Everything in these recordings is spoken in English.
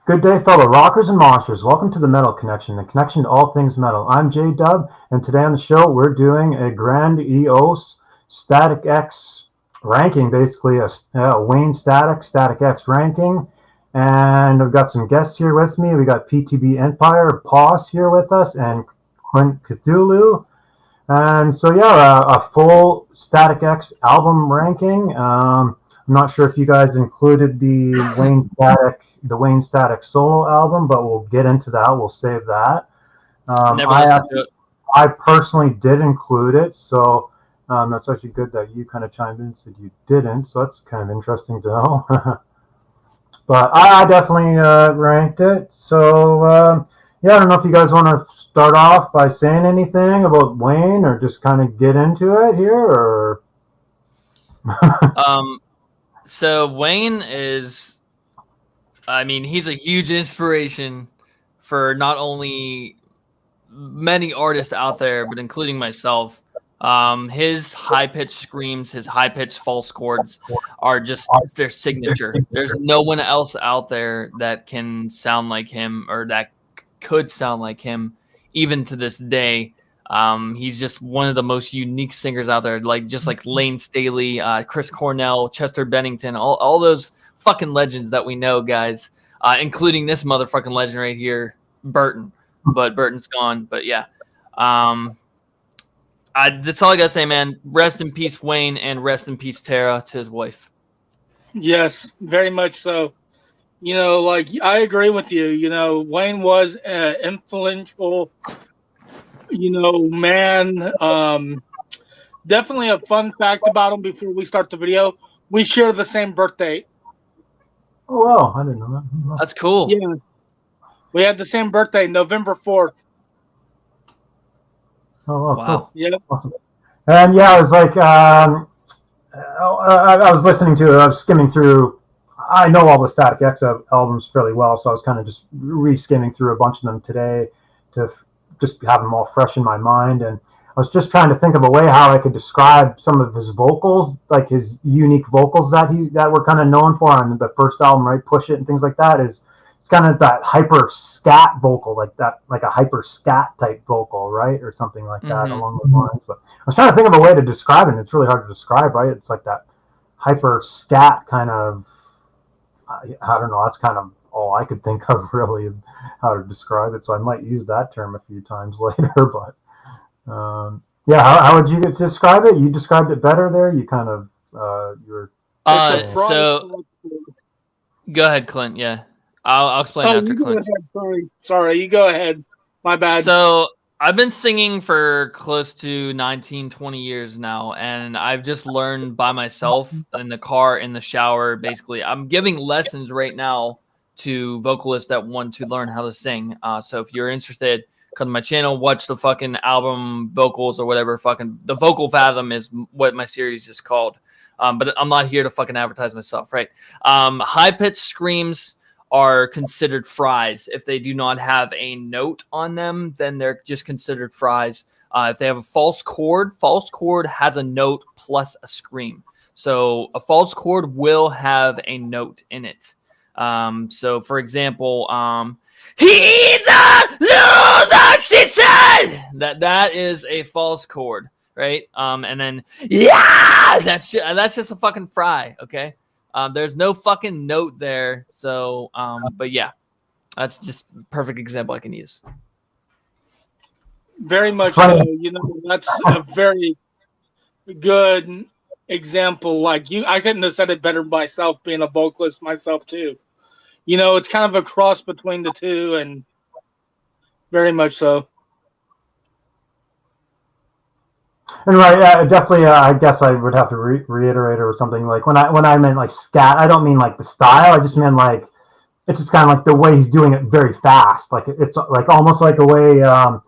Good day, fellow rockers and monsters. Welcome to the Metal Connection, the connection to all things metal. I'm J-Dub, and today on the show, we're doing a Grand EOS Static X ranking, basically a Wayne Static X ranking. And we've got some guests here with me. We got PTB Empire, Pause here with us, and Clint Cthulhu. And so, yeah, a full Static X album ranking. I'm not sure if you guys included the Wayne Static solo album, but we'll get into that. We'll save that. Never listened to it. I personally did include it, so that's actually good that you kind of chimed in and said you didn't. So that's kind of interesting to know. But I definitely ranked it. So yeah, I don't know if you guys want to start off by saying anything about Wayne, or just kind of get into it here, or. So Wayne is, I mean, he's a huge inspiration for not only many artists out there, but including myself. His high-pitched screams, his high-pitched false chords are just their signature. There's no one else out there that can sound like him, or that could sound like him, even to this day. He's just one of the most unique singers out there, just like Lane Staley, Chris Cornell, Chester Bennington, all those fucking legends that we know, guys, including this motherfucking legend right here, Burton. But Burton's gone. But yeah, that's all I gotta say, man. Rest in peace, Wayne, and rest in peace, Tara, to his wife. Yes, very much so. I agree with you. Wayne was influential. Man, definitely a fun fact about him before we start the video. We share the same birthday. Oh, wow. I didn't know that. That's cool. Yeah. We had the same birthday, November 4th. Oh, wow. Cool. Yeah. Awesome. And yeah, I was like, I was listening to it. I was skimming through. I know all the Static X albums fairly well, so I was kind of just re-skimming through a bunch of them today to just have them all fresh in my mind. And I was just trying to think of a way how I could describe some of his vocals, like his unique vocals that we're kind of known for on the first album, right? Push It and things like that. It's kind of that hyper scat vocal, like a hyper scat type vocal, right? Or something like that along those lines. But I was trying to think of a way to describe it, and it's really hard to describe, right? It's like that hyper scat kind of, I don't know, that's kind of all I could think of really of how to describe it. So I might use that term a few times later. But yeah, how would you describe it? You described it better there. You kind of you were. So go ahead, Clint. Yeah, I'll explain after Clint. Sorry, you go ahead. My bad. So I've been singing for close to 19, 20 years now, and I've just learned by myself in the car, in the shower. Basically, I'm giving lessons right now to vocalists that want to learn how to sing. So if you're interested, come to my channel, watch the fucking album vocals or whatever. Fucking the Vocal Fathom is what my series is called. But I'm not here to fucking advertise myself, right? High-pitched screams are considered fries. If they do not have a note on them, then they're just considered fries. If they have a false chord has a note plus a scream. So a false chord will have a note in it. So for example, he's a loser, she said. That is a false chord, right? And then yeah, that's just a fucking fry, okay? There's no fucking note there. So but yeah, that's just a perfect example I can use. Very much so. That's a very good example. Like I couldn't have said it better myself, being a vocalist myself too. It's kind of a cross between the two, and very much so. And right, definitely. I guess I would have to reiterate or something. Like when I meant like scat, I don't mean like the style. I just meant like it's just kind of like the way he's doing it very fast. Like it's like almost like a way a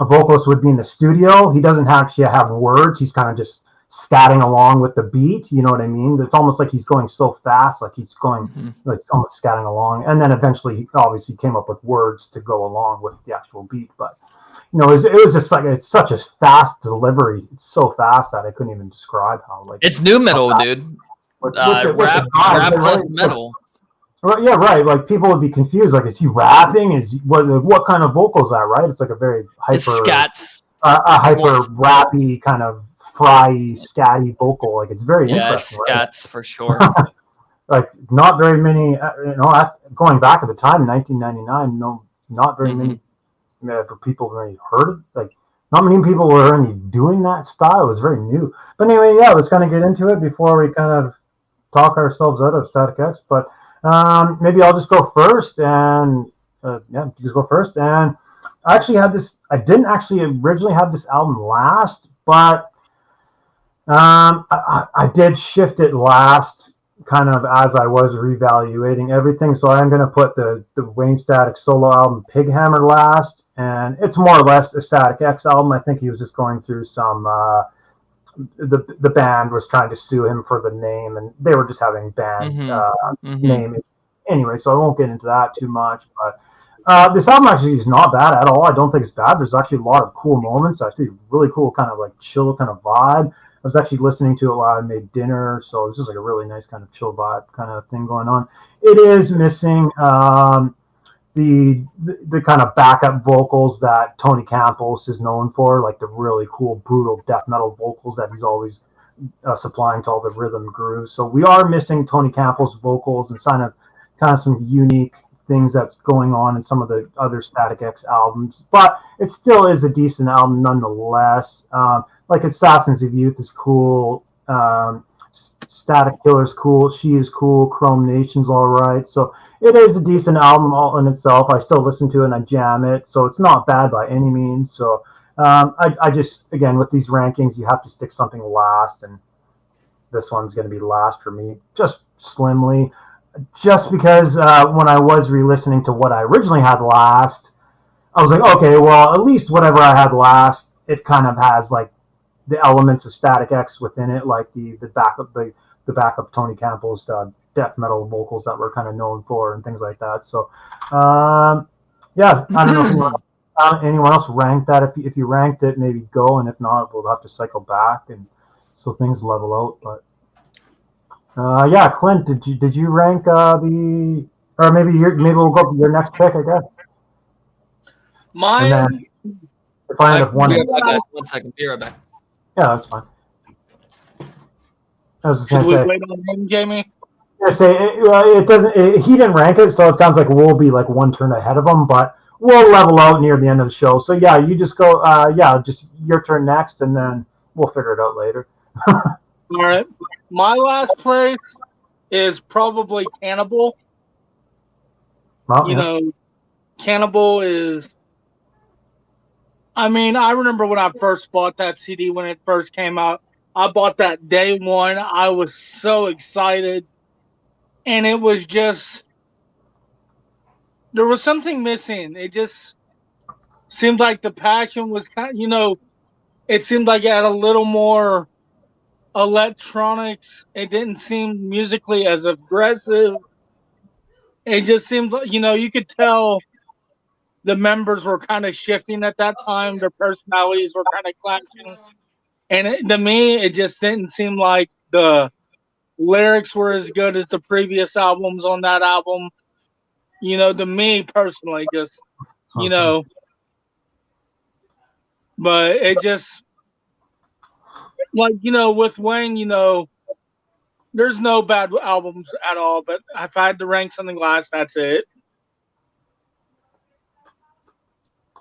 vocalist would be in the studio. He doesn't actually have words. He's kind of just scatting along with the beat. You know what I mean? It's almost like he's going so fast, like he's going like almost scatting along. And then eventually, he obviously came up with words to go along with the actual beat. But it was just like it's such a fast delivery. It's so fast that I couldn't even describe how like it's new metal, dude. Rap plus metal. Well, yeah, right. Like people would be confused. Like, is he rapping? Is he, what kind of vocal is that? Right? It's like a very It's hyper, scats. a It's more- hyper rappy kind of fry, scatty vocal. Like it's very Yeah, it's interesting. Right? scats for sure. Like not very many. Going back at the time, in 1999, not very many people really heard it. Like not many people were really doing that style. It was very new. But anyway, yeah, let's kind of get into it before we kind of talk ourselves out of Static X. But maybe I'll just go first, and just go first. And I actually had this. I didn't actually originally have this album last, but I did shift it last, kind of as I was reevaluating everything. So I'm going to put the Wayne Static solo album Pig Hammer last, and it's more or less a Static X album. I think he was just going through some. The band was trying to sue him for the name, and they were just having band name anyway. So I won't get into that too much. But this album actually is not bad at all. I don't think it's bad. There's actually a lot of cool moments. Actually, really cool kind of like chill kind of vibe. I was actually listening to it while I made dinner, so it's just like a really nice kind of chill vibe kind of thing going on. It is missing the kind of backup vocals that Tony Campos is known for, like the really cool, brutal death metal vocals that he's always supplying to all the rhythm grooves. So we are missing Tony Campos vocals and kind of some unique things that's going on in some of the other Static X albums, but it still is a decent album nonetheless. Like Assassins of Youth is cool. Static Killer is cool. She is cool. Chrome Nation's all right. So it is a decent album all in itself. I still listen to it and I jam it. So it's not bad by any means. So I just, again, with these rankings, you have to stick something last. And this one's going to be last for me, just slimly. Just because when I was re-listening to what I originally had last, I was like, okay, well, at least whatever I had last, it kind of has like the elements of Static X within it, like the backup Tony Campos death metal vocals that we're kind of known for and things like that. So, yeah, I don't know if anyone else ranked that. If you ranked it, maybe go, and if not, we'll have to cycle back and so things level out. But yeah, Clint, did you rank or maybe we'll go to your next pick, I guess. Mine. If I end up one second. Be right back. Yeah, that's fine. I was just Should gonna we say. wait on him, Jamie? I say it doesn't. He didn't rank it, so it sounds like we'll be like one turn ahead of him, but we'll level out near the end of the show. So yeah, you just go. Just your turn next, and then we'll figure it out later. All right. My last place is probably Cannibal. Well, You know, Cannibal is. I mean, I remember when I first bought that CD when it first came out. I bought that day one. I was so excited. And it was just, there was something missing. It just seemed like the passion was kind of, it seemed like it had a little more electronics. It didn't seem musically as aggressive. It just seemed like, you could tell the members were kind of shifting at that time. Their personalities were kind of clashing. And to me, it just didn't seem like the lyrics were as good as the previous albums on that album. To me personally, just, but it just, like, with Wayne, there's no bad albums at all, but if I had to rank something last, that's it.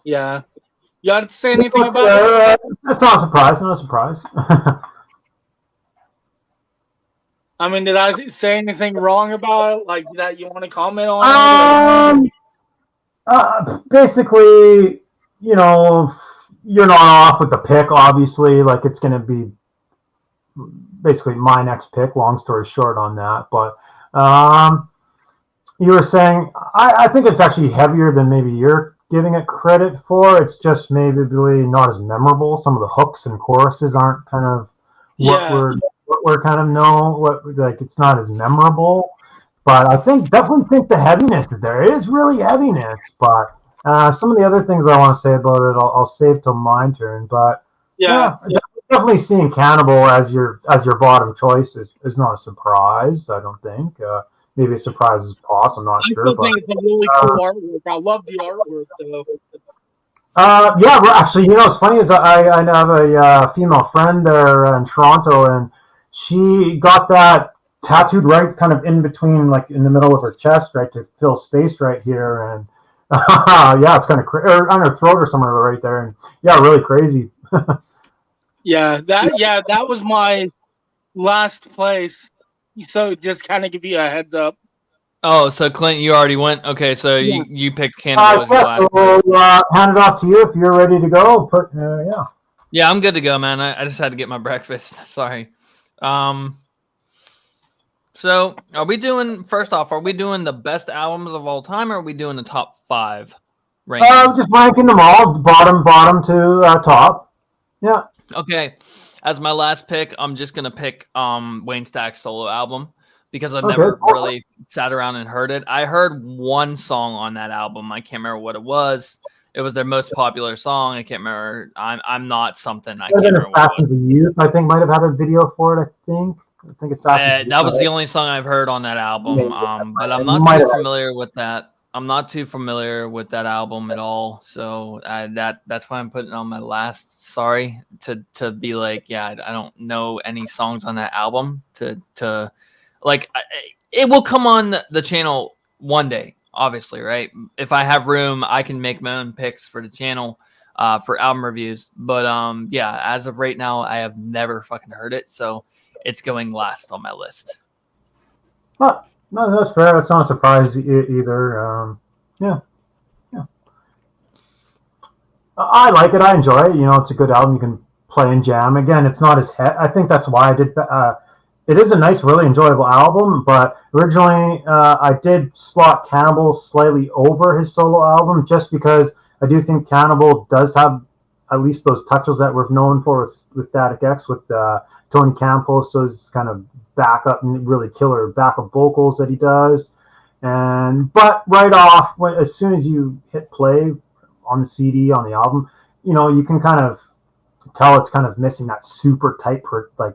Yeah. You got to say anything about it? That's not a surprise. Not a surprise. I mean, did I say anything wrong about it? Like that you want to comment on? Basically, you're not off with the pick, obviously. Like, it's going to be basically my next pick, long story short on that. But you were saying, I think it's actually heavier than maybe you're giving it credit for. It's just maybe not as memorable. Some of the hooks and choruses aren't kind of what we're kind of know. It's not as memorable. But I definitely think the heaviness is there. It is really heaviness. But some of the other things I want to say about it, I'll save till my turn. But yeah, definitely seeing Cannibal as your bottom choice is not a surprise. I don't think. maybe it surprises Boss. I'm not I sure, still but think it's a really cool artwork. I love the artwork though. yeah, well, actually, what's funny is I have a female friend there in Toronto, and she got that tattooed right kind of in between, like in the middle of her chest, right to fill space right here, and yeah, it's kind of or on her throat or somewhere right there, and yeah, really crazy. That was my last place. So just kind of give you a heads up. Oh, so Clint, you already went. Okay, so Yeah. you picked Cannibal as your Yeah, last. so we'll hand it off to you if you're ready to go. Yeah. Yeah, I'm good to go, man. I just had to get my breakfast. Sorry. So are we doing? First off, are we doing the best albums of all time, or are we doing the top 5 ranking? Just ranking them all, bottom to top. Yeah. Okay. As my last pick, I'm just gonna pick Wayne Stack's solo album because I've never really sat around and heard it. I heard one song on that album. I can't remember what it was. It was their most popular song. I can't remember. I'm not something. I can't remember what it was. Assassins of Youth, I think, might have had a video for it. I think Assassins. That was the only song I've heard on that album. But I'm not too familiar with that. I'm not too familiar with that album at all. So that's why I'm putting it on my last. Sorry to be like, yeah, I don't know any songs on that album. To like, it will come on the channel one day, obviously, right? If I have room, I can make my own picks for the channel for album reviews. But yeah, as of right now, I have never fucking heard it, so it's going last on my list. Huh. No, that's fair. It's not a surprise either. Yeah. I like it. I enjoy it. It's a good album. You can play and jam. Again, it's not as I think that's why I did. It is a nice, really enjoyable album. But originally, I did slot Cannibal slightly over his solo album, just because I do think Cannibal does have at least those touches that we're known for with Static X, with Tony Campos's kind of backup and really killer backup vocals that he does. But right off, as soon as you hit play on the CD, on the album, you can kind of tell it's kind of missing that super tight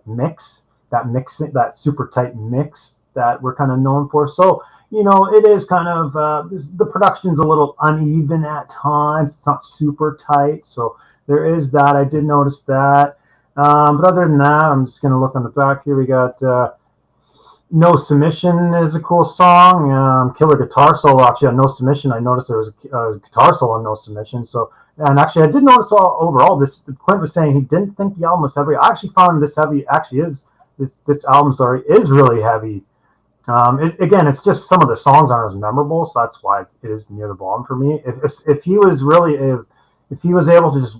mix, that super tight mix that we're kind of known for. So it is kind of the production's a little uneven at times. It's not super tight, so there is that. I did notice that. But other than that, I'm just going to look on the back here. We got No Submission is a cool song. Killer guitar solo. Actually, on No Submission, I noticed there was a guitar solo on No Submission. So, and actually, I did notice overall, Clint was saying he didn't think the album was heavy. I actually found this heavy. Actually, this album story is really heavy. Again, it's just some of the songs aren't as memorable, so that's why it is near the bottom for me. If he was really if he was able to just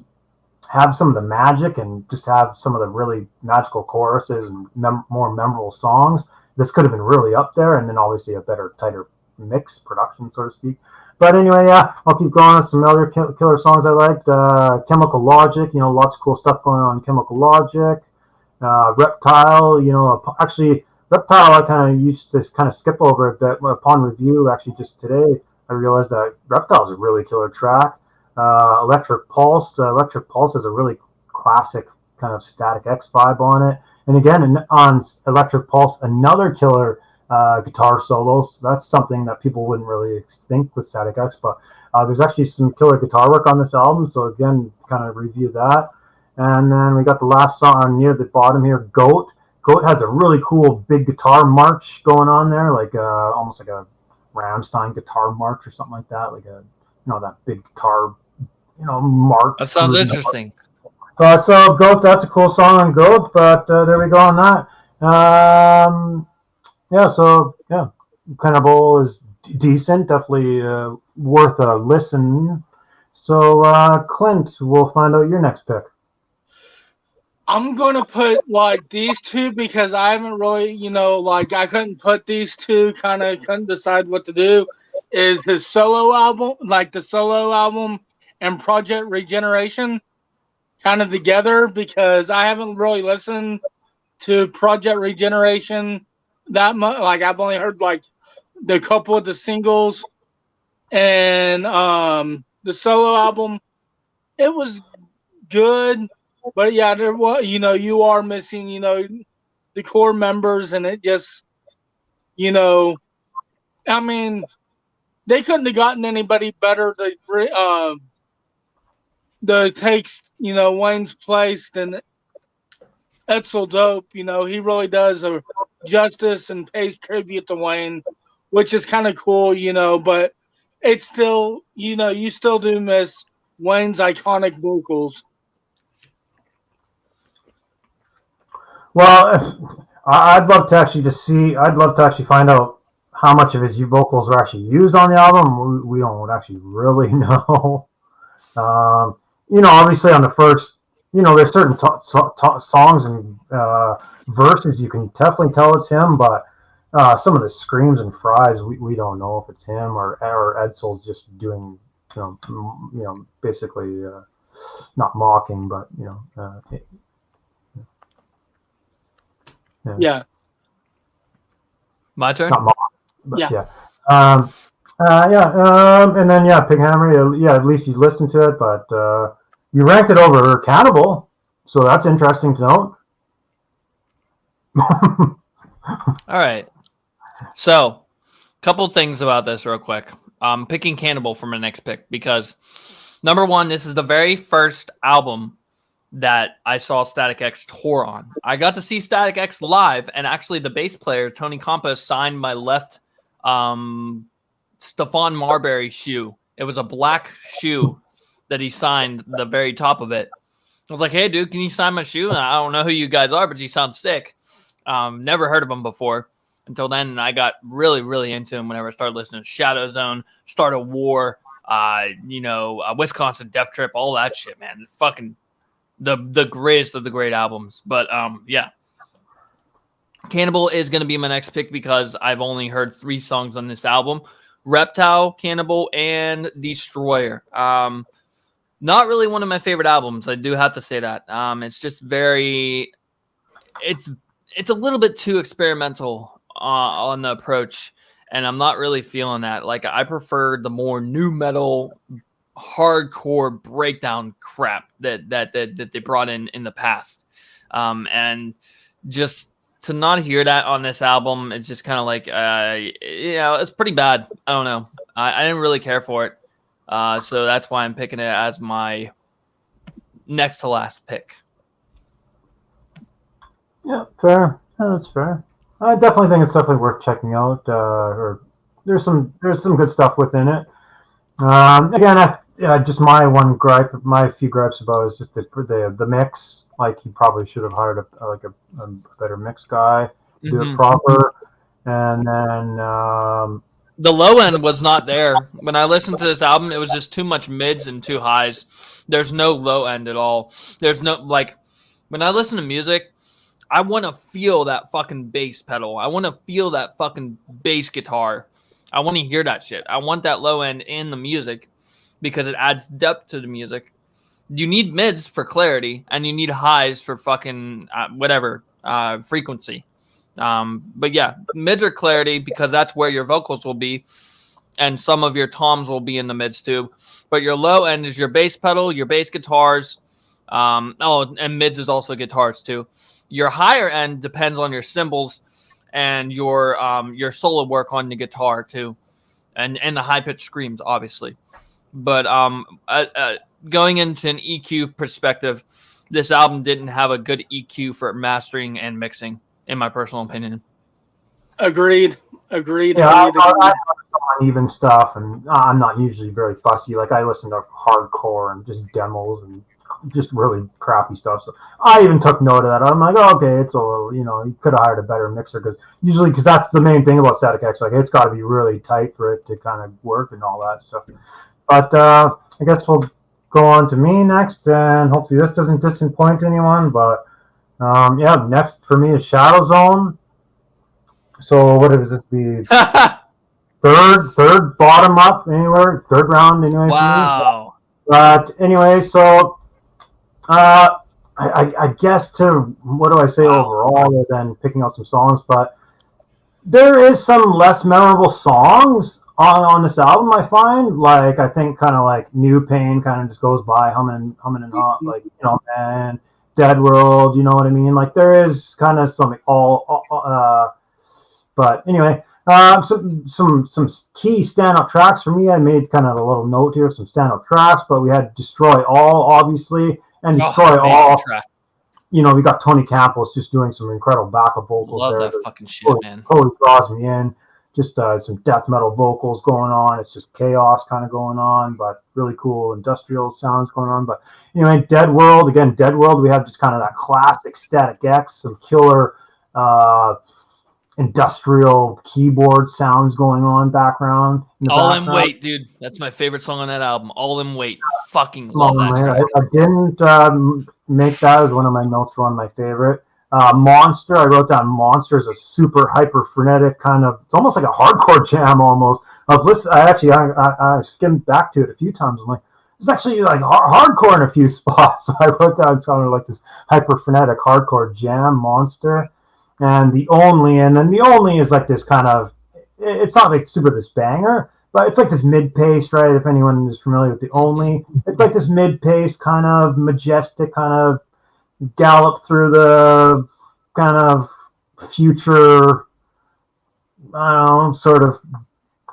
have some of the magic and just have some of the really magical choruses and more memorable songs, this could have been really up there, and then obviously a better, tighter mix production, so to speak. But anyway, yeah, I'll keep going. Some other killer songs I liked. Chemical Logic, lots of cool stuff going on in Chemical Logic. Reptile, actually, Reptile I kind of used to kind of skip over it, but upon review, actually just today, I realized that Reptile is a really killer track. Electric Pulse has a really classic kind of Static X vibe on it. And again, on Electric Pulse, another killer guitar solos. That's something that people wouldn't really think with Static X, but there's actually some killer guitar work on this album. So again, kind of review that. And then we got the last song near the bottom here, Goat. Goat has a really cool big guitar march going on there, like almost like a Rammstein guitar march or something like that, like that big guitar march. That sounds interesting. So Goat, that's a cool song on Goat, but there we go on that. Cannibal is decent, definitely worth a listen. So Clint, we'll find out your next pick. I'm gonna put these two because I haven't really, I couldn't put these two. Kind of couldn't decide what to do. Is his solo album, the solo album and Project Regeneration, kind of together, because I haven't really listened to Project Regeneration that much. I've only heard the couple of the singles, and the solo album, it was good. But yeah, there was, you are missing, the core members, and it just, I mean, they couldn't have gotten anybody better to take, Wayne's place than Edsel Dope. He really does a justice and pays tribute to Wayne, which is kind of cool, but it's still, you still do miss Wayne's iconic vocals. Well, I'd love to actually find out how much of his vocals were actually used on the album. We don't actually really know. Obviously on the first, there's certain songs and verses you can definitely tell it's him, but some of the screams and fries, we don't know if it's him or Edsel's just doing, basically not mocking, but Yeah. My turn. Not mocking, but Yeah. yeah. And then Pig Hammer. Yeah, at least you listened to it, but you ranked it over Cannibal, so that's interesting to note. All right. So, couple things about this real quick. I'm picking Cannibal for my next pick because, number one, this is the very first album that I saw Static X tour on. I got to see Static X live, and actually the bass player, Tony Compa, signed my left Stephon Marbury shoe. It was a black shoe that he signed the very top of it. I was like, hey, dude, can you sign my shoe? And I don't know who you guys are, but you sound sick. Never heard of him before until then. And I got really, really into him whenever I started listening to Shadow Zone, Start a War, Wisconsin Death Trip, all that shit, man. Fucking the greatest of the great albums. But yeah. Cannibal is going to be my next pick because I've only heard 3 songs on this album. Reptile, Cannibal, and Destroyer. Not really one of my favorite albums. I do have to say that. It's just it's a little bit too experimental on the approach, and I'm not really feeling that. Like, I prefer the more new metal, hardcore breakdown crap that they brought in the past. And just to not hear that on this album, it's just kind of like, it's pretty bad. I don't know. I didn't really care for it. So that's why I'm picking it as my next to last pick. Yeah, fair. Yeah, that's fair. I definitely think it's definitely worth checking out. Or there's some good stuff within it. Again, just my few gripes about it is just the mix. Like, he probably should have hired a better mix guy to do it proper. And then the low end was not there. When I listened to this album, it was just too much mids and too highs. There's no low end at all. There's no, like, when I listen to music, I want to feel that fucking bass pedal. I want to feel that fucking bass guitar. I want to hear that shit. I want that low end in the music because it adds depth to the music. You need mids for clarity, and you need highs for fucking frequency. But yeah, mids are clarity because that's where your vocals will be, and some of your toms will be in the mids too. But your low end is your bass pedal, your bass guitars. And mids is also guitars too. Your higher end depends on your cymbals and your solo work on the guitar too, and the high pitched screams, obviously. But going into an EQ perspective, this album didn't have a good EQ for mastering and mixing, in my personal opinion. Agreed. Yeah, I have some uneven stuff, and I'm not usually very fussy. Like, I listen to hardcore and just demos and just really crappy stuff. So I even took note of that. I'm like, oh, okay, it's a little, you could have hired a better mixer because that's the main thing about Static X. Like, it's got to be really tight for it to kind of work and all that stuff. But I guess we'll go on to me next, and hopefully this doesn't disappoint anyone. But next for me is Shadow Zone. So what does it be? third bottom up anywhere, third round anyway. Wow. But anyway, so I guess what do I say overall other than picking out some songs, but there is some less memorable songs on this album, I find. Like, I think kind of like New Pain kind of just goes by humming and hot, like, and Dead World, you know what I mean? Like, there is kind of some but anyway, Some key standout tracks for me. I made kind of a little note here, some standout tracks, but we had Destroy All, obviously, and Destroy All. Track. You know, we got Tony Campos just doing some incredible backup vocals. Love there. that fucking shit, man. Totally draws me in. Just some death metal vocals going on. It's just chaos kind of going on, but really cool industrial sounds going on. But anyway, Dead World, we have just kind of that classic Static X, some killer industrial keyboard sounds going on background. All in Weight, dude. That's my favorite song on that album. All in Weight. Fucking love that track. I didn't make that as one of my notes for one of my favorite. Monster, I wrote down Monster is a super hyper frenetic kind of, it's almost like a hardcore jam almost. I was listening, I skimmed back to it a few times. I'm like, it's actually like hardcore in a few spots. So I wrote down kind of like this hyper frenetic hardcore jam, Monster. And The Only is like this kind of, it's not like super this banger, but it's like this mid-paced, right? If anyone is familiar with The Only, it's like this mid-paced kind of majestic kind of gallop through the kind of future, I don't know, sort of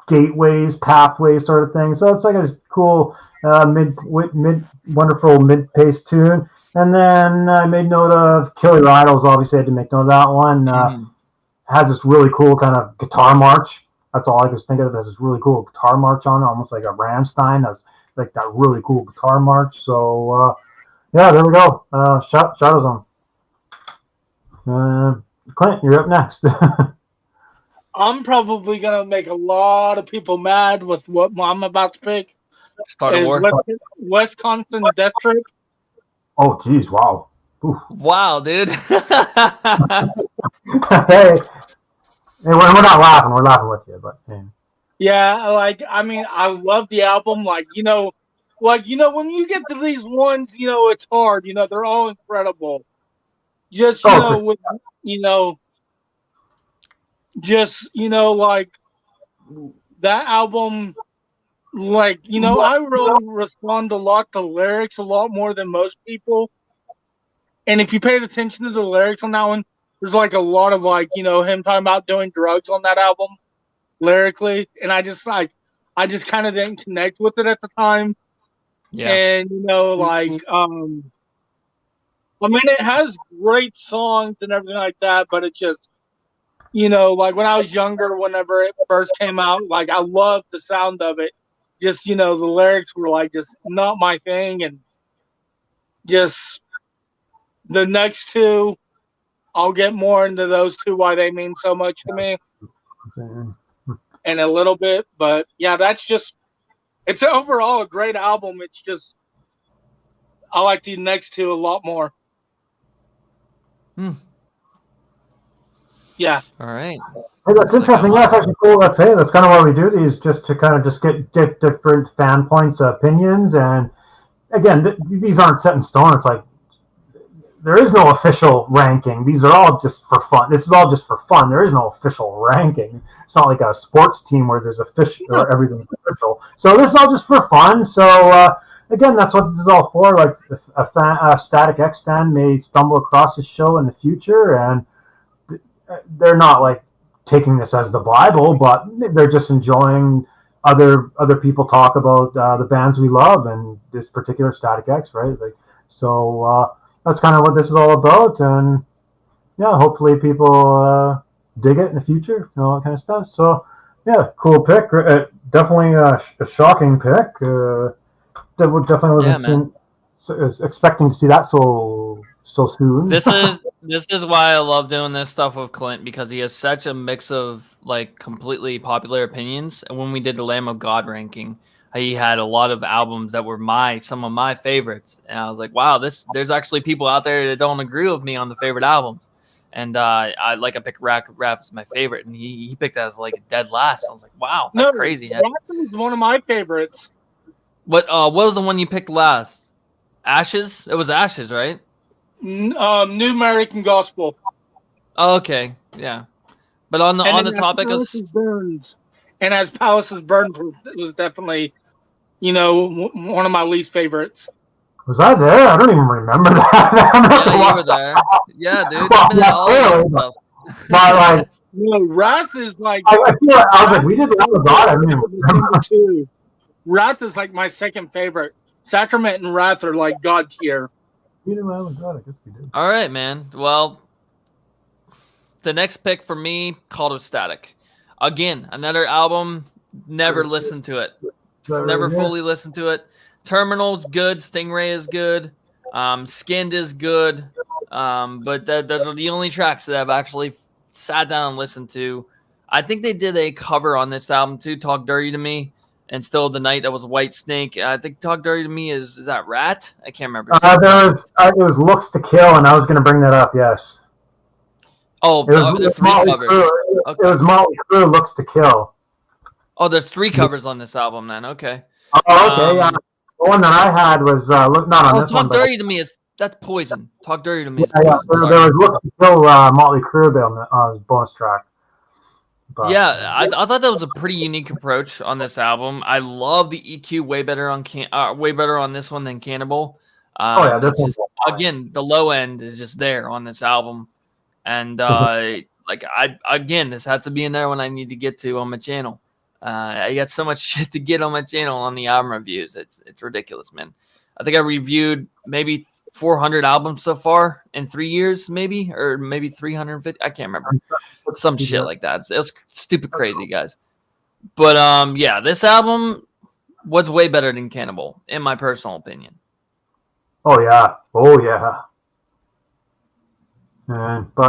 gateways, pathways sort of thing. So it's like a cool wonderful mid-paced tune. And then I made note of Kill Your Idols. Obviously, I had to make note of that one. Has this really cool kind of guitar march. That's all I could think of. It has this really cool guitar march on it, almost like a Rammstein. That's like that really cool guitar march. So yeah, there we go. Shadow Zone. Clint, you're up next. I'm probably gonna make a lot of people mad with what I'm about to pick. Start a war. Wisconsin Death Trip. Oh, geez, wow. Oof. Wow, dude. Hey, we're not laughing. We're laughing with you, but man. Yeah, like I mean, I love the album. Like you know, when you get to these ones, you know, it's hard. You know, they're all incredible. Just like that album. Like, you know, I really respond a lot to lyrics, a lot more than most people. And if you paid attention to the lyrics on that one, there's like a lot of like, you know, him talking about doing drugs on that album lyrically. And I just kind of didn't connect with it at the time. Yeah. And, you know, like, I mean, it has great songs and everything like that, but it's just, you know, like when I was younger, whenever it first came out, like I loved the sound of it. Just, you know, the lyrics were like just not my thing. And just the next two, I'll get more into those two, why they mean so much to me in a little bit. But yeah, it's overall a great album. It's just, I like the next two a lot more. Yeah. All right. Hey, that's interesting. Yeah, that's actually cool. That's kind of why we do these, just to kind of just get different fan points, opinions, and again, these aren't set in stone. It's like there is no official ranking. These are all just for fun. This is all just for fun. There is no official ranking. It's not like a sports team where there's official or everything's official. So this is all just for fun. So again, that's what this is all for. Like a Static X fan may stumble across this show in the future, and they're not like taking this as the Bible, but they're just enjoying other people talk about the bands we love and this particular Static X, right? Like, so that's kind of what this is all about, and yeah, hopefully people dig it in the future and all that kind of stuff. So yeah, cool pick. Definitely a shocking pick. Definitely wasn't expecting to see that so soon. This is why I love doing this stuff with Clint, because he has such a mix of like completely popular opinions. And when we did the Lamb of God ranking, he had a lot of albums that were some of my favorites, and I was like, wow, there's actually people out there that don't agree with me on the favorite albums. And I picked Raph as my favorite, and he picked that as like dead last. I was like, wow, that's crazy. Raph is one of my favorites. What was the one you picked last? Ashes? It was Ashes, right? New American Gospel. Oh, okay, yeah. But on the topic of Burns, and as Palaces Burn was definitely, you know, one of my least favorites. Was I there? I don't even remember that. Yeah, you were there. Yeah, dude. You've been at all this stuff. But like, Wrath is like I feel like, I was like, we did Lamb of God. I mean, number two. Wrath is like my second favorite. Sacrament and Wrath are like God tier. we did Lamb of God. I guess we did. All right, man. Well, the next pick for me, Cult of Static. Again, another album. Never listened to it. Never fully listened to it. Terminal's good. Stingray is good. Skinned is good. But those are the only tracks that I've actually sat down and listened to. I think they did a cover on this album too, Talk Dirty to Me, and Still the Night. That was White Snake. I think Talk Dirty to Me is that Rat? I can't remember. It was Looks to Kill, and I was going to bring that up, yes. Oh, there's three covers. It was Motley Crue, Looks to Kill. Oh, there's three covers on this album then. Okay. Oh, okay. The one that I had was not on this one. Talk Dirty to Me that's Poison. Talk Dirty to Me is yeah, Poison. there was Looks to Kill, Motley Crue there on the bonus track. But, yeah, I thought that was a pretty unique approach on this album. I love the EQ way better on this one than Cannibal. this one's again, the low end is just there on this album, and this has to be in there when I need to get to on my channel. I got so much shit to get on my channel on the album reviews. It's ridiculous, man. I think I reviewed maybe 400 albums so far in 3 years, maybe 350. I can't remember. Some shit like that. It was stupid crazy, guys. But yeah, this album was way better than Cannibal, in my personal opinion. Oh yeah. But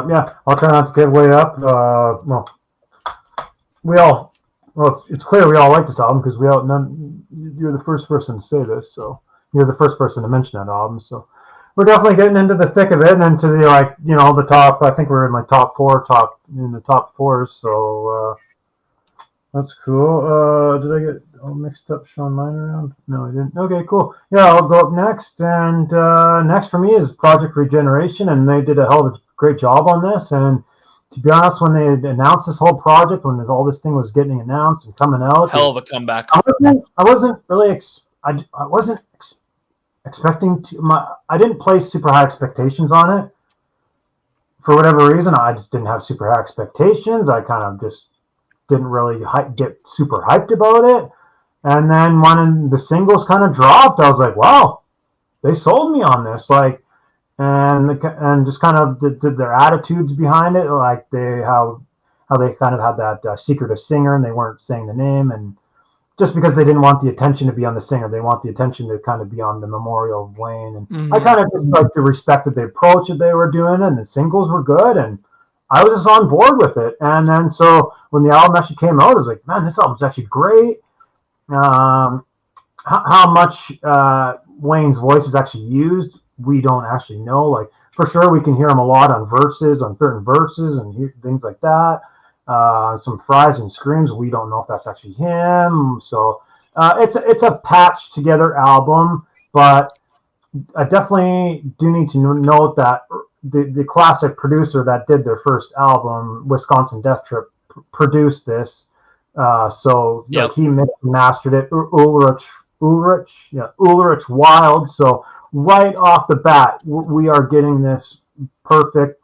yeah, I'll try not to get way up. It's clear we all like this album because you're the first person to say this, so you're the first person to mention that album. So we're definitely getting into the thick of it and into the the top. I think we're in like top fours. So that's cool. Did I get all mixed up Sean Miner around? No, I didn't. Okay, cool. Yeah, I'll go up next. And next for me is Project Regeneration, and they did a hell of a great job on this. And to be honest, when they announced this whole project, when all this thing was getting announced and coming out, hell of a comeback. I wasn't really expecting I didn't place super high expectations on it. For whatever reason, I just didn't have super high expectations. I kind of just didn't really get super hyped about it. And then when the singles kind of dropped, I was like, wow, they sold me on this. And just kind of did their attitudes behind it, like how they kind of had that secretive singer and they weren't saying the name, and just because they didn't want the attention to be on the singer, they want the attention to kind of be on the memorial of Wayne. And I kind of just like the respect that the approach that they were doing, and the singles were good, and I was just on board with it. And then so when the album actually came out, I was like, man, this album's actually great. How much Wayne's voice is actually used, we don't actually know. Like, for sure, we can hear him a lot on certain verses, and things like that. Some fries and screams. We don't know if that's actually him. So it's a patched together album, but I definitely do need to note that the classic producer that did their first album, Wisconsin Death Trip, produced this. Like, he mixed and mastered it. Ulrich Wild. So right off the bat, we are getting this perfect,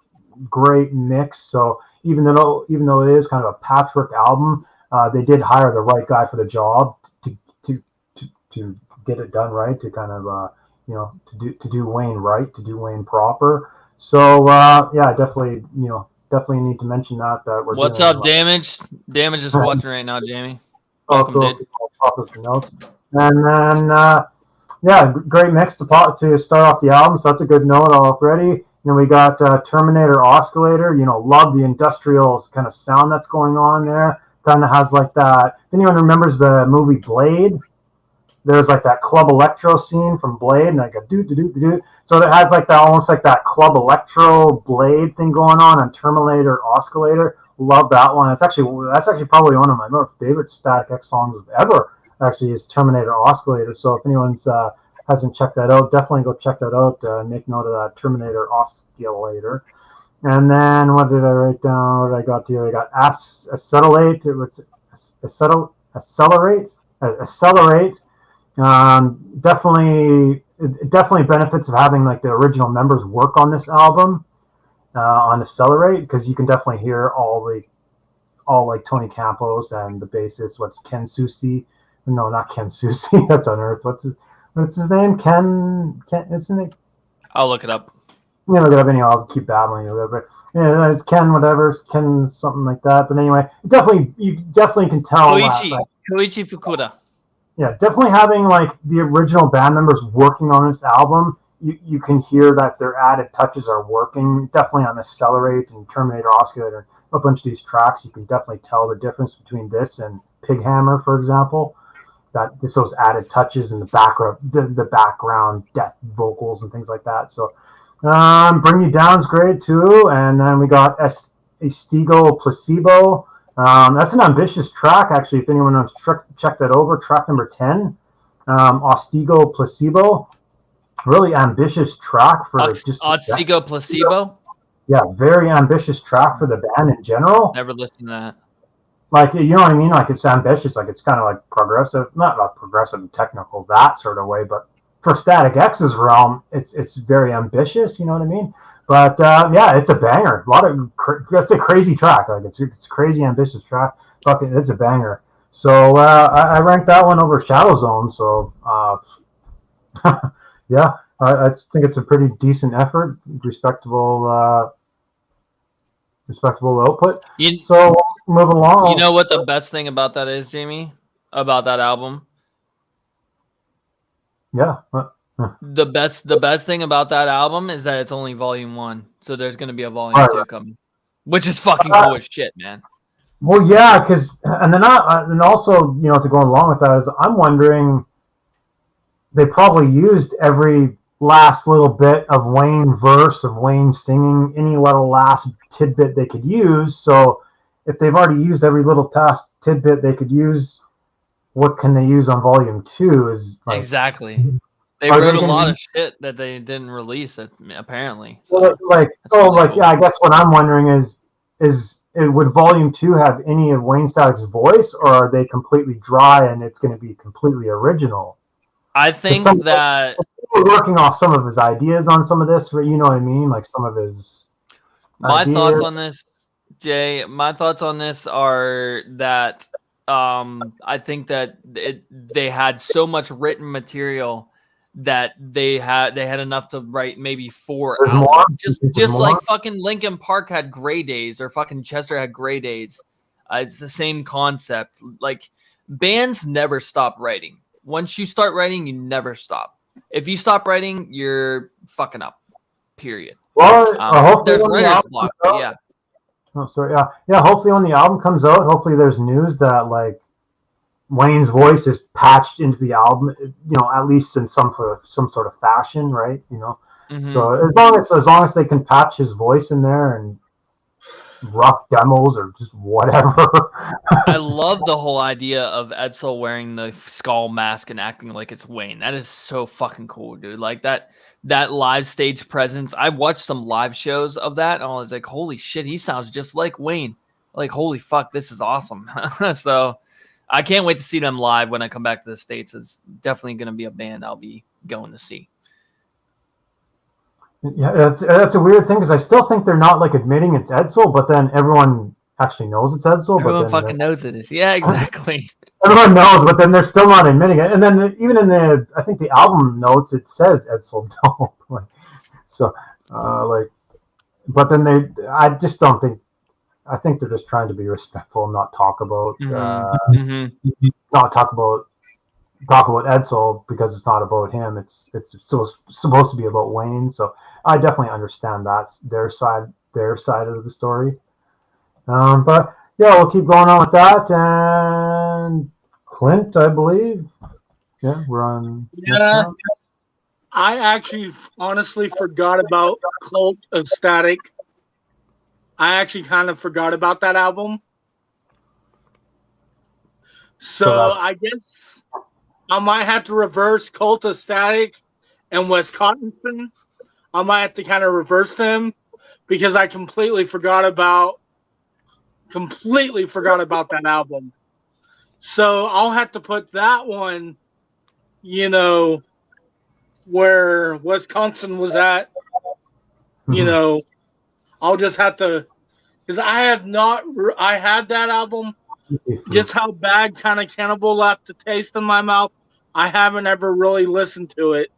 great mix. So even though it is kind of a patchwork album, they did hire the right guy for the job to get it done right, to kind of to do Wayne right, to do Wayne proper. So I definitely need to mention that we're. What's up, Damage? Damage is watching right now, Jamie. Welcome, dude. And then great mix to start off the album. So that's a good note already. Then we got Terminator Oscillator. Love the industrial kind of sound that's going on there. Kind of has like that. If anyone remembers the movie Blade, there's like that club electro scene from Blade, and like a do. So it has like that, almost like that club electro Blade thing going on Terminator Oscillator. Love that one. That's actually probably one of my most favorite Static X songs ever. Actually, is Terminator Oscillator. So if anyone's hasn't checked that out, definitely go check that out. Make note of that, Terminator Oscillator. And then what did I write down? What did I got here? I got Accelerate. Accelerate. Definitely benefits of having like the original members work on this album on Accelerate, because you can definitely hear all the all like Tony Campos and the bassist. What's Ken Susi? No, not Ken Susi. That's Unearth. What's his name? Ken, isn't it? I'll look it up. You know, look it up anyhow. I'll keep babbling a little bit. Yeah, it's Ken whatever, Ken something like that. But anyway, you definitely can tell Koichi Fukuda. yeah, definitely having like the original band members working on this album, you can hear that their added touches are working. Definitely on Accelerate and Terminator Oscillator, a bunch of these tracks, you can definitely tell the difference between this and Pig Hammer, for example. That it's those added touches in the background, the background death vocals and things like that. So, Bring You Down's great too, and then we got Estigo Placebo. That's an ambitious track, actually. If anyone wants to check that over, track number 10, Ostigo Placebo. Really ambitious track for Ostigo Placebo. Yeah, very ambitious track for the band in general. Never listened to that. Like, you know what I mean? Like, it's ambitious. Like, it's kind of like progressive, not like progressive and technical that sort of way, but for Static X's realm, it's very ambitious. You know what I mean? But yeah, it's a banger. That's a crazy track. Like, it's crazy ambitious track. Fucking, it's a banger. So I ranked that one over Shadow Zone. So yeah, I think it's a pretty decent effort, respectable output. So moving along. You know what the best thing about that is, Jamie? About that album? Yeah. The best thing about that album is that it's only volume 1. So there's going to be a volume 2 coming. Which is fucking cool as shit, man. Well, yeah, because and also, you know, to go along with that is I'm wondering, they probably used every last little bit of Wayne verse, of Wayne singing, any little last tidbit they could use. So if they've already used every little tidbit they could use, what can they use on volume 2? Is like, exactly. They wrote a lot of shit that they didn't release, apparently. So yeah, I guess what I'm wondering is would volume 2 have any of Wayne Static's voice, or are they completely dry and it's going to be completely original? I think that we're working off some of his ideas on some of this, you know what I mean? Like some of his ideas. Thoughts on this, Jay. My thoughts on this are that I think that they had so much written material that they had enough to write maybe 4 albums. Just like fucking Linkin Park had Gray Days, or fucking Chester had Gray Days. It's the same concept. Like, bands never stop writing. Once you start writing, you never stop. If you stop writing, you're fucking up. Period. Well, there's writer's block. Yeah. Oh, sorry. Yeah. Hopefully, when the album comes out, hopefully there's news that like Wayne's voice is patched into the album. You know, at least in some sort of fashion, right? You know. Mm-hmm. So as long as they can patch his voice in there and rough demos or just whatever. I love the whole idea of Edsel wearing the skull mask and acting like it's Wayne. That is so fucking cool, dude. Like that live stage presence. I watched some live shows of that and I was like, holy shit, he sounds just like Wayne. Like, holy fuck, this is awesome. So I can't wait to see them live when I come back to the States. It's definitely going to be a band I'll be going to see. Yeah, that's a weird thing because I still think they're not like admitting it's Edsel, but then everyone actually knows it's Edsel. Everyone fucking knows it is. Yeah, exactly. Everyone knows, but then they're still not admitting it. And then even in I think the album notes, it says Edsel Dope. But then I just don't think. I think they're just trying to be respectful and not talk about Edsel because it's not about him. It's supposed to be about Wayne. So I definitely understand that's their side of the story. But yeah, we'll keep going on with that. And Clint, I believe. Yeah, we're on. Yeah, I actually honestly forgot about Cult of Static. I actually kind of forgot about that album. So I guess I might have to reverse Cult of Static and Wes Cottonson. I might have to kind of reverse them because I completely forgot about that album. So I'll have to put that one, you know, where Wisconsin was at. You know, I'll just have to because I have not. I had that album. Just how bad kind of Cannibal left a taste in my mouth. I haven't ever really listened to it.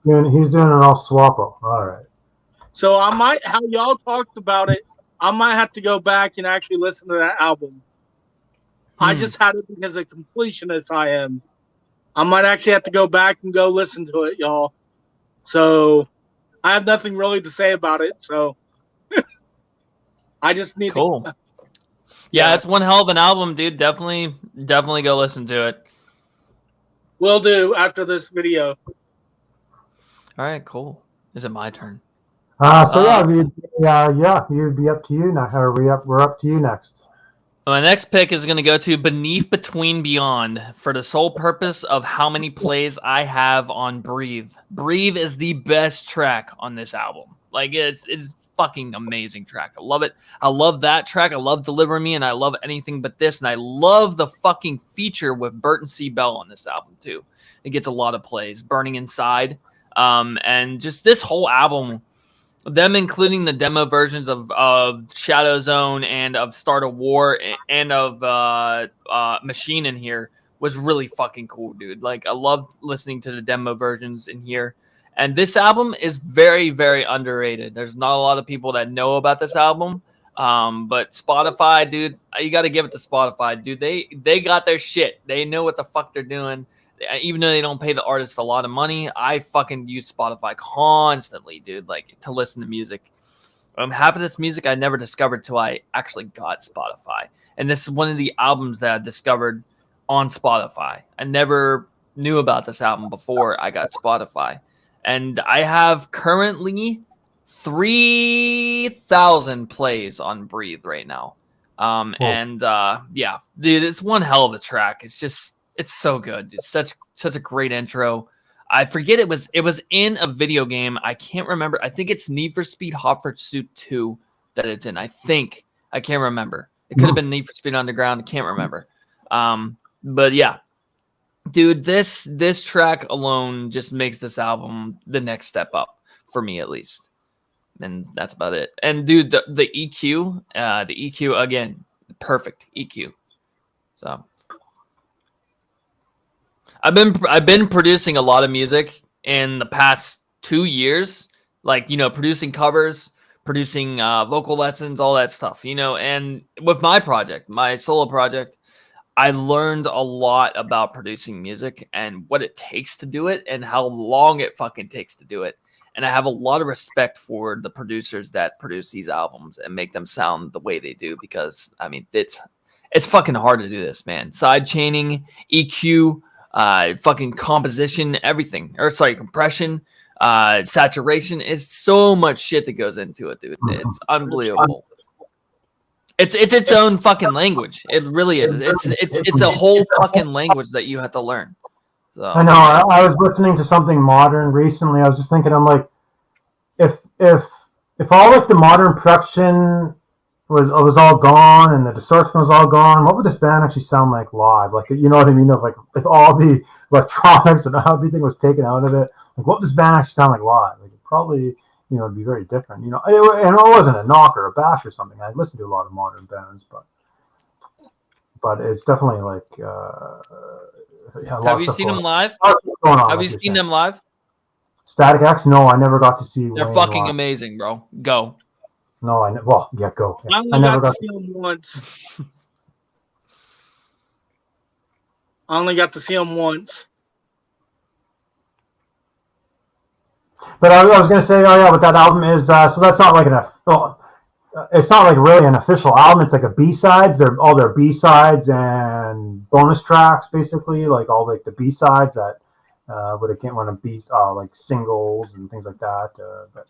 He's doing it all swappo. All right. So I might, how y'all talked about it, I might have to go back and actually listen to that album. I just had it because of completionist I am. I might actually have to go back and go listen to it, y'all. So I have nothing really to say about it. So I just need Cool. to. Yeah, it's one hell of an album, dude. Definitely go listen to it. Will do after this video. All right, cool. Is it my turn? You'd be up to you now. We're up to you next. My next pick is going to go to Beneath Between Beyond for the sole purpose of how many plays I have on Breathe. Breathe is the best track on this album. Like, it's fucking amazing track. I love it. I love that track. I love Deliver Me, and I love Anything But This, and I love the fucking feature with Burton C. Bell on this album, too. It gets a lot of plays. Burning Inside. And just this whole album, them including the demo versions of Shadow Zone and of Start a War and of Machine in here was really fucking cool, dude. Like, I loved listening to the demo versions in here. And this album is very, very underrated. There's not a lot of people that know about this album. But Spotify, dude, you got to give it to Spotify, dude. They got their shit. They know what the fuck they're doing. Even though they don't pay the artists a lot of money, I fucking use Spotify constantly, dude, like, to listen to music. Half of this music I never discovered till I actually got Spotify. And this is one of the albums that I discovered on Spotify. I never knew about this album before I got Spotify. And I have currently 3,000 plays on Breathe right now. Cool. And yeah, dude, it's one hell of a track. It's so good, dude. Such a great intro. I forget it was in a video game. I can't remember. I think it's Need for Speed Hot Pursuit 2 that it's in. I think. I can't remember. It could have been Need for Speed Underground. I can't remember. But yeah, dude, this track alone just makes this album the next step up for me, at least. And that's about it. And dude, the EQ again, perfect EQ. So I've been producing a lot of music in the past 2 years, like, producing covers, producing vocal lessons, all that stuff, and with my project, my solo project, I learned a lot about producing music and what it takes to do it and how long it fucking takes to do it. And I have a lot of respect for the producers that produce these albums and make them sound the way they do, because I mean, it's fucking hard to do this, man. Side chaining, EQ, fucking composition, everything. Compression, saturation. Is so much shit that goes into it, dude. It's unbelievable. It's its own fucking language. It really is. It's a whole fucking language that you have to learn. So. I know. I was listening to something modern recently. I was just thinking, I'm like, if all like the modern production was all gone and the distortion was all gone, what would this band actually sound like live? Like, you know what I mean? Like, if all the electronics and everything was taken out of it, like, what would this band actually sound like live? Like, it probably, it'd be very different. And it wasn't a knock or a bash or something. I listened to a lot of modern bands, but it's definitely like. Have you seen them live? Have you seen them live? Static X? No, I never got to see. They're fucking amazing, bro. Go. No, go. Yeah. I never got to see them once. I only got to see them once. But I was going to say, but that album is so that's not like it's not like really an official album. It's like a B-sides. They're all their B-sides and bonus tracks, basically, like all like the B-sides that would again want to be like singles and things like that. But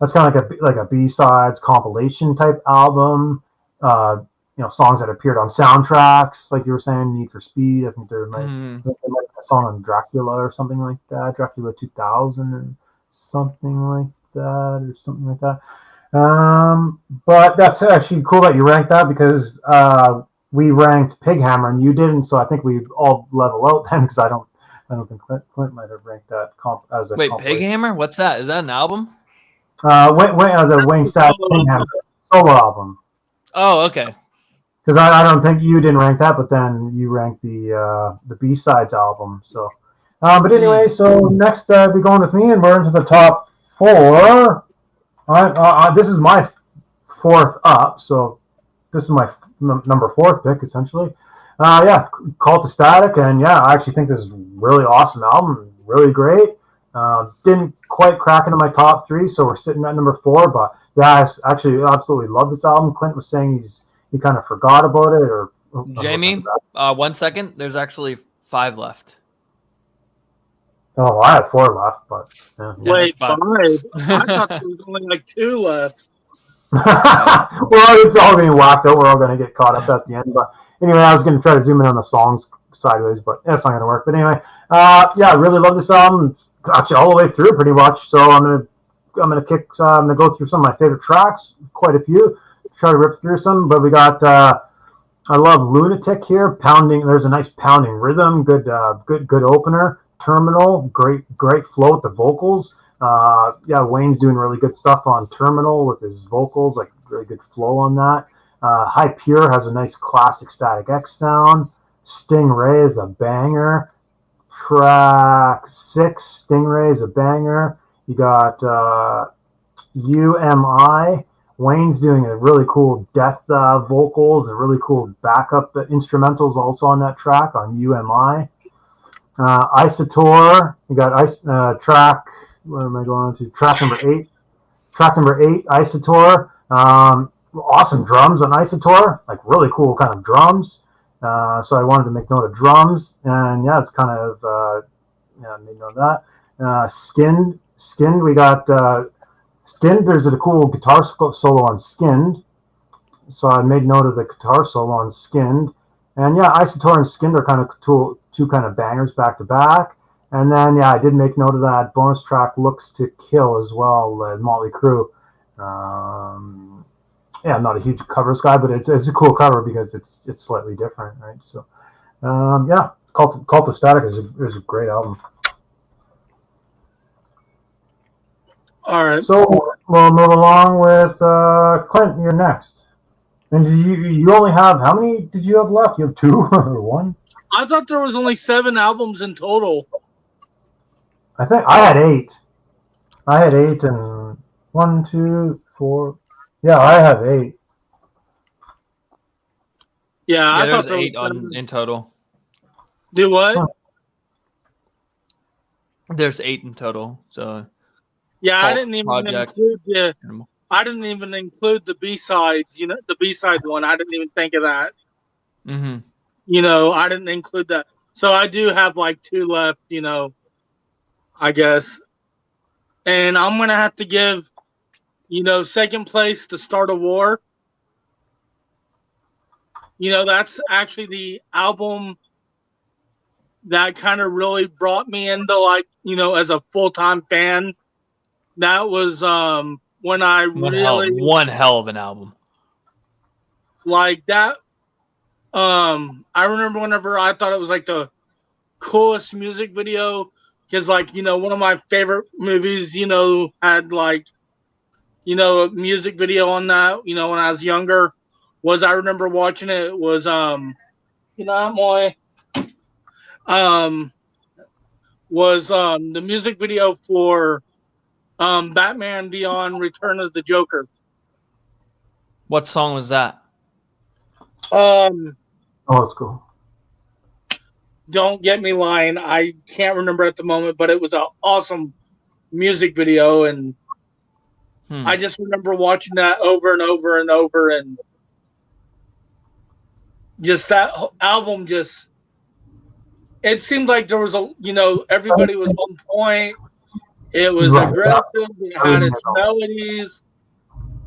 that's kind of like a B-sides compilation type album. Songs that appeared on soundtracks, like you were saying, Need for Speed. I think there might be a song on Dracula or something like that, Dracula 2000 or something like that. But that's actually cool that you ranked that, because we ranked Pighammer and you didn't, so I think we all level out then, because I don't think Clint might have ranked that as a. Wait, Pighammer? What's that? Is that an album? The Wayne Stack Pighammer solo album. Oh, okay. Because I don't think you didn't rank that, but then you ranked the B-Sides album. So, but anyway, so next be going with me, and we're into the top 4. All right, this is my 4th up, so this is my number 4th pick, essentially. Yeah, Cult of Static, and yeah, I actually think this is a really awesome album, really great. Didn't quite crack into my top 3, so we're sitting at number 4, but yeah, I actually absolutely love this album. Clint was saying he kind of forgot about it, or Jamie, 1 second. There's actually 5 left. Oh, I have 4 left, but yeah. Wait, 5? I thought there was only like 2 left. Well, it's all being whacked out. We're all going to get caught up at the end. But anyway, I was going to try to zoom in on the songs sideways, but that's not going to work. But anyway, yeah, I really love this album. Actually, all the way through, pretty much. So I'm gonna go through some of my favorite tracks, quite a few. Try to rip through some, but we got. I love Lunatic here. Pounding. There's a nice pounding rhythm. Good opener. Terminal. Great flow with the vocals. Yeah, Wayne's doing really good stuff on Terminal with his vocals, like really good flow on that. High Pure has a nice classic Static X sound. Stingray is a banger. Track 6, Stingray is a banger. You got UMI. Wayne's doing a really cool death vocals and really cool backup instrumentals also on that track on UMI. Isotor. You got track. Where am I going to? Track number 8. Track number 8, Isotor. Awesome drums on Isotor. Like really cool kind of drums. So I wanted to make note of drums, and yeah, it's kind of yeah, I made note of that. Skinned. We got Skinned. There's a cool guitar solo on Skinned, so I made note of the guitar solo on Skinned, and yeah, Isotor and Skinned are kind of two kind of bangers back to back. And then yeah, I did make note of that bonus track, Looks to Kill as well, Motley Crue. Yeah, I'm not a huge covers guy, but it's a cool cover because it's slightly different, right? So, yeah, Cult of Static is a great album. All right. So we'll move along with Clint. You're next. And you only have, how many did you have left? You have 2 or 1? I thought there was only 7 albums in total. I think I had 8. I had 8 and 1, 2, 4. Yeah, I have 8. Yeah, I there's thought there 8 was in total. Do what? Huh. There's 8 in total. So Yeah, Cult I didn't even Project. include the B-sides. You know, the B-side one. I didn't even think of that. Mm-hmm. You know, I didn't include that. So I do have like 2 left. You know, I guess, and I'm gonna have to give, you know, second place to Start a War. You know, that's actually the album that kind of really brought me into, like, you know, as a full-time fan. That was when I really one hell of an album. like that. I remember whenever I thought it was like the coolest music video, because, like, you know, one of my favorite movies, you know, had like, you know, a music video on that, you know, when I was younger. I remember watching it was you know, was the music video for Batman Beyond Return of the Joker. What song was that? Oh, that's cool. Don't get me lying, I can't remember at the moment, but it was an awesome music video, and I just remember watching that over and over and over, and just that album just, it seemed like there was a, you know, everybody was on point. It was aggressive. It had its melodies.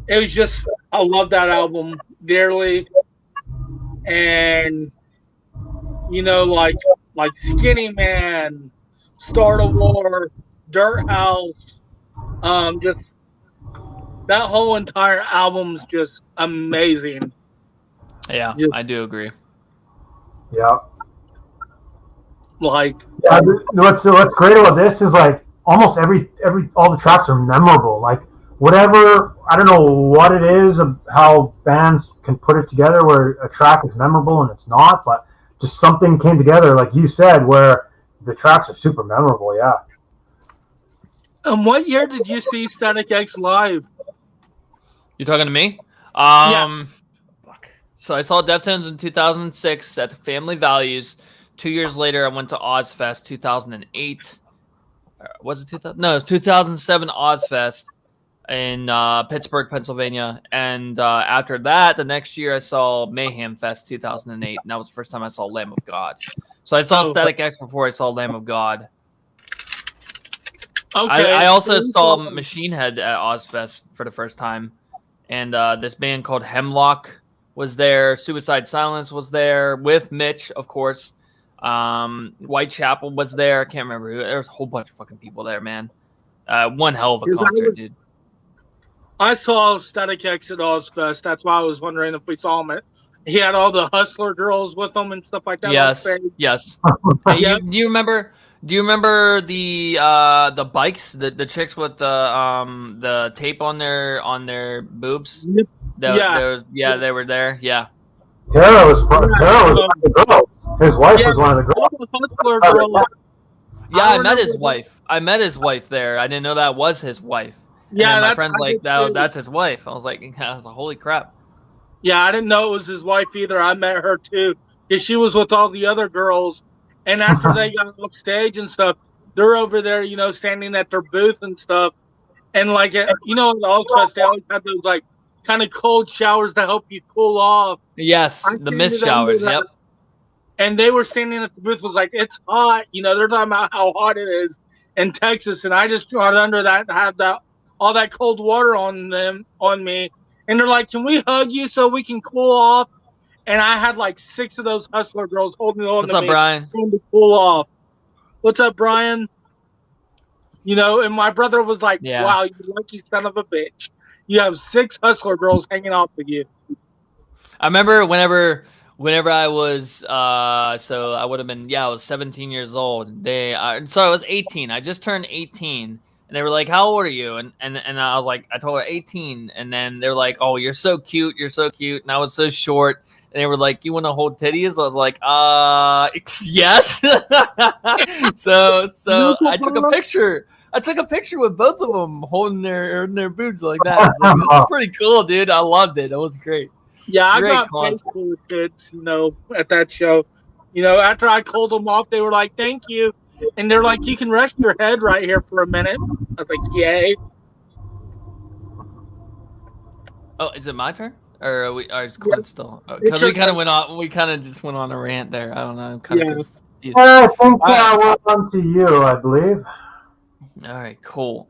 It was just, I love that album dearly. And, you know, like Skinny Man, Start a War, Dirt House, just that whole entire album's just amazing. Yeah, I do agree. Yeah. Like, yeah, what's great about this is like almost all the tracks are memorable. Like whatever, I don't know what it is of how bands can put it together where a track is memorable and it's not, but just something came together, like you said, where the tracks are super memorable. Yeah. And what year did you see Static X live? You talking to me? Yeah. Fuck. So I saw Deftones in 2006 at the Family Values. 2 years later, I went to Ozfest 2008. Was it 2000? No, it was 2007 Ozfest in Pittsburgh, Pennsylvania. And after that, the next year, I saw Mayhem Fest 2008. And that was the first time I saw Lamb of God. So I saw Static X before I saw Lamb of God. Okay. I also saw Machine Head at Ozfest for the first time. And this band called Hemlock was there. Suicide Silence was there with Mitch, of course. Whitechapel was there. I can't remember who. There was a whole bunch of fucking people there, man. One hell of a concert, dude. I saw Static X at Ozfest. That's why I was wondering if we saw him. He had all the Hustler girls with him and stuff like that. Yes, yes. Hey, do you remember? Do you remember the bikes, the chicks with the tape on their boobs? They were there. Yeah. Tara was one of the girls. His wife was one of the girls. Yeah, I met his wife. I met his wife there. I didn't know that was his wife. Yeah, and my friend's like, that's his wife. I was like, holy crap. Yeah, I didn't know it was his wife either. I met her too, because she was with all the other girls. And after they got off stage and stuff, they're over there, standing at their booth and stuff. And like, at the Ozfest, they always have those like kind of cold showers to help you cool off. Yes, the mist showers. Yep. And they were standing at the booth, was like, it's hot. They're talking about how hot it is in Texas, and I just got under that and had all that cold water on me. And they're like, can we hug you so we can cool off? And I had like 6 of those Hustler girls holding on to me. What's up, Brian? To cool off. What's up, Brian? And my brother was like, wow, you lucky son of a bitch. You have 6 Hustler girls hanging off with you. I remember whenever I was, so I would have been, I was 17 years old. I was 18. I just turned 18. And they were like, how old are you? And I was like, I told her 18. And then they were like, oh, you're so cute. You're so cute. And I was so short. And they were like, you want to hold titties? I was like, yes. so I took a picture. I took a picture with both of them holding their boobs like that. It was pretty cool, dude. I loved it. It was great. Yeah, great I got paid for the kids, at that show. After I called them off, they were like, thank you. And they're like, you can rest your head right here for a minute. I was like, yay. Oh, is it my turn? Or is Clint still? Because we kind of went on. We kind of just went on a rant there. I don't know. I'm kind of confused. I think we're on to you, I believe. All right, cool.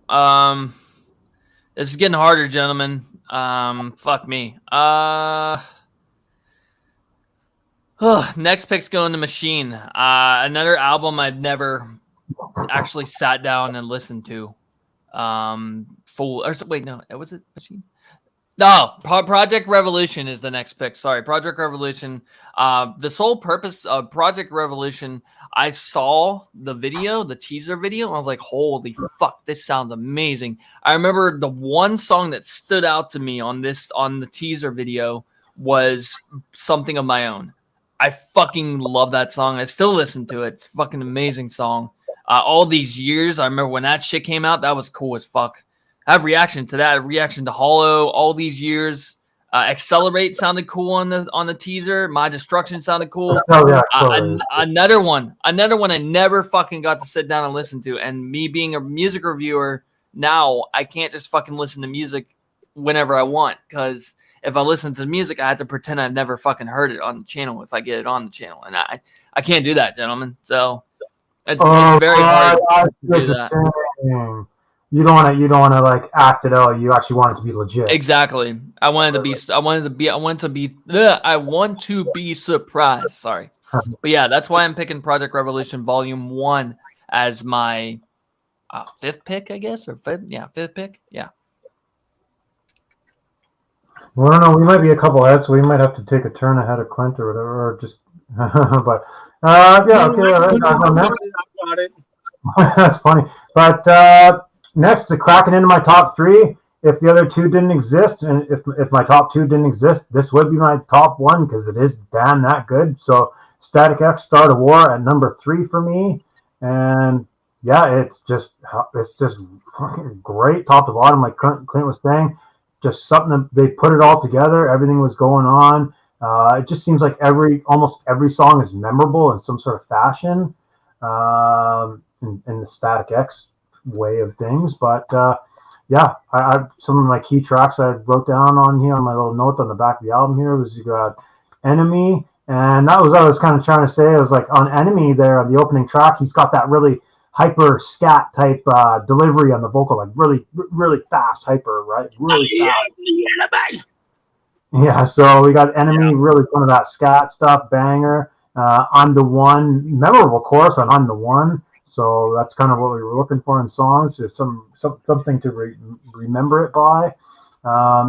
This is getting harder, gentlemen. Fuck me. Next pick's going to Machine. Another album I've never actually sat down and listened to. Was it Machine? No, Project Revolution is the next pick. Sorry, Project Revolution. The sole purpose of Project Revolution, I saw the video, the teaser video, and I was like, holy fuck, this sounds amazing. I remember the one song that stood out to me on the teaser video was Something of My Own. I fucking love that song. I still listen to it. It's a fucking amazing song. All these years, I remember when that shit came out, that was cool as fuck. I have reaction to that, reaction to Hollow, all these years. Accelerate sounded cool on the teaser. My Destruction sounded cool. Oh, yeah, another one I never fucking got to sit down and listen to. And me being a music reviewer now, I can't just fucking listen to music whenever I want, because if I listen to music, I have to pretend I've never fucking heard it on the channel if I get it on the channel, and I can't do that, gentlemen. So it's very hard to do that. You don't want to like act it out. You actually want it to be legit. Exactly. I want to be surprised. Sorry. But yeah, that's why I'm picking Project Revolution Volume 1 as my 5th pick, I guess, or 5th pick. Yeah. Well, I don't know. We might be a couple ahead, so we might have to take a turn ahead of Clint or whatever, or just. But yeah, okay. All right. I'll go next. Got it. That's funny. But next, cracking into my top 3 if the other two didn't exist, and if my top two didn't exist, this would be my top one because it is damn that good. So Static X, Start of War at number 3 for me, and yeah, it's just fucking great top to bottom, like Clint was saying. Just something that they put it all together. Everything was going on. It just seems like almost every song is memorable in some sort of fashion, in the Static X way of things. But yeah, I some of my key tracks I wrote down on here on my little note on the back of the album here was you got Enemy, and that was what I was kind of trying to say. It was like on Enemy there on the opening track, he's got that really hyper scat type delivery on the vocal, like really fast hyper, right? Really fast. Yeah, so we got Enemy, really kind of that scat stuff, banger. I'm the One, memorable chorus on I'm the One. So that's kind of what we were looking for in songs, just something to remember it by.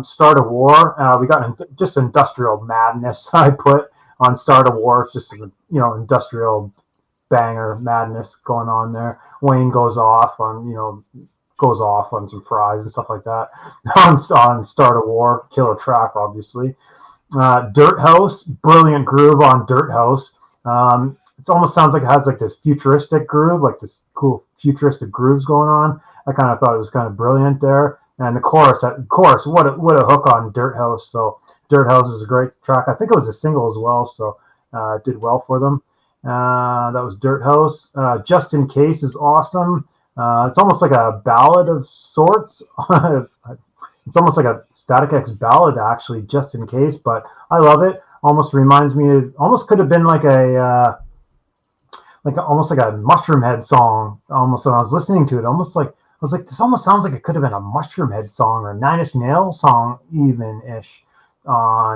Start of War, we got just industrial madness. I put on Start of War. It's just industrial banger madness going on there. Wayne goes off on some fries and stuff like that. on Start of War, killer track, obviously. Dirt House, brilliant groove on Dirt House. It almost sounds like it has like this futuristic groove, like this cool futuristic grooves going on. I kind of thought it was kind of brilliant there. And the chorus, what a hook on Dirt House. So Dirt House is a great track. I think it was a single as well, so it did well for them. That was Dirt House. Just in Case is awesome. It's almost like a ballad of sorts. It's almost like a Static X ballad, actually, Just in Case, but I love it. Almost reminds me of, almost could have been like almost like a Mushroom Head song. Almost when I was listening to it, I was like, this almost sounds like it could have been a Mushroom Head song or a Nine Inch Nails song, even ish.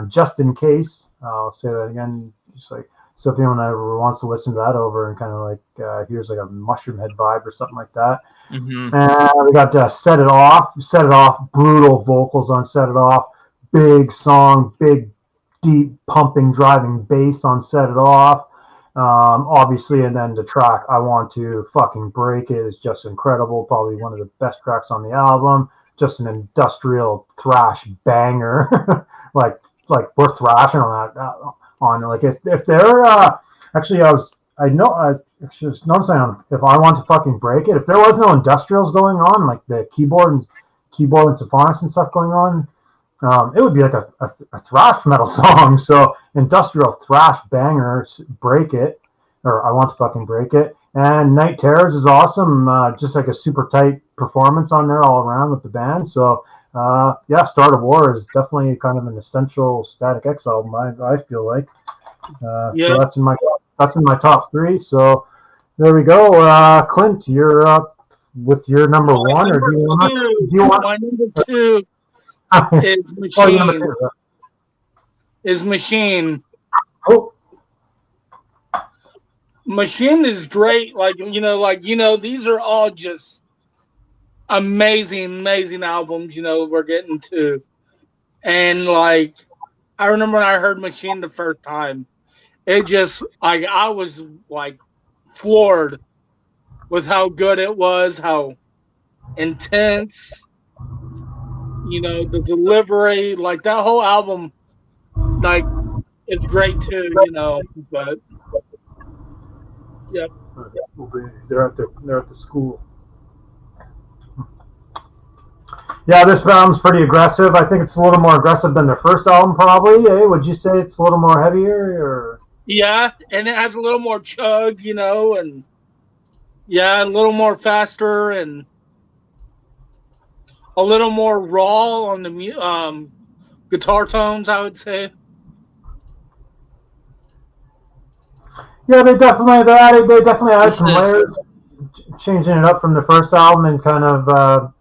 Just in Case, I'll say that again. Just like, so if anyone ever wants to listen to that over and kind of like here's like a Mushroom Head vibe or something like that. Mm-hmm. We got Set It Off, brutal vocals on Set It Off, big song, big deep pumping driving bass on Set It Off. Obviously, and then the track I Want to Fucking Break It is just incredible, probably one of the best tracks on the album. Just an industrial thrash banger. like we're thrashing on that. If they're actually I was noticing if I Want to Fucking Break It, if there was no industrials going on, like the keyboard and symphonics and stuff going on, it would be like a thrash metal song. So industrial thrash banger, Break It, or I Want to Fucking Break It. And Night Terrors is awesome, just like a super tight performance on there all around with the band. So yeah, Start of War is definitely kind of an essential Static X album, I feel like. So that's in my top 3. So there we go. Clint, you're up with your number 1, or do you want my number 2 is Machine. Is Machine. Oh. Machine is great. These are all just amazing albums, we're getting to. And like, I remember when I heard Machine the first time, it just, I was like floored with how good it was, how intense, the delivery, like that whole album, like, is great too, but yep. They're at the school. Yeah, this album's pretty aggressive. I think it's a little more aggressive than their first album, probably. Would you say it's a little more heavier, or? Yeah, and it has a little more chug, and yeah, a little more faster and a little more raw on the guitar tones, I would say. Yeah, they definitely added some layers, changing it up from the first album and kind of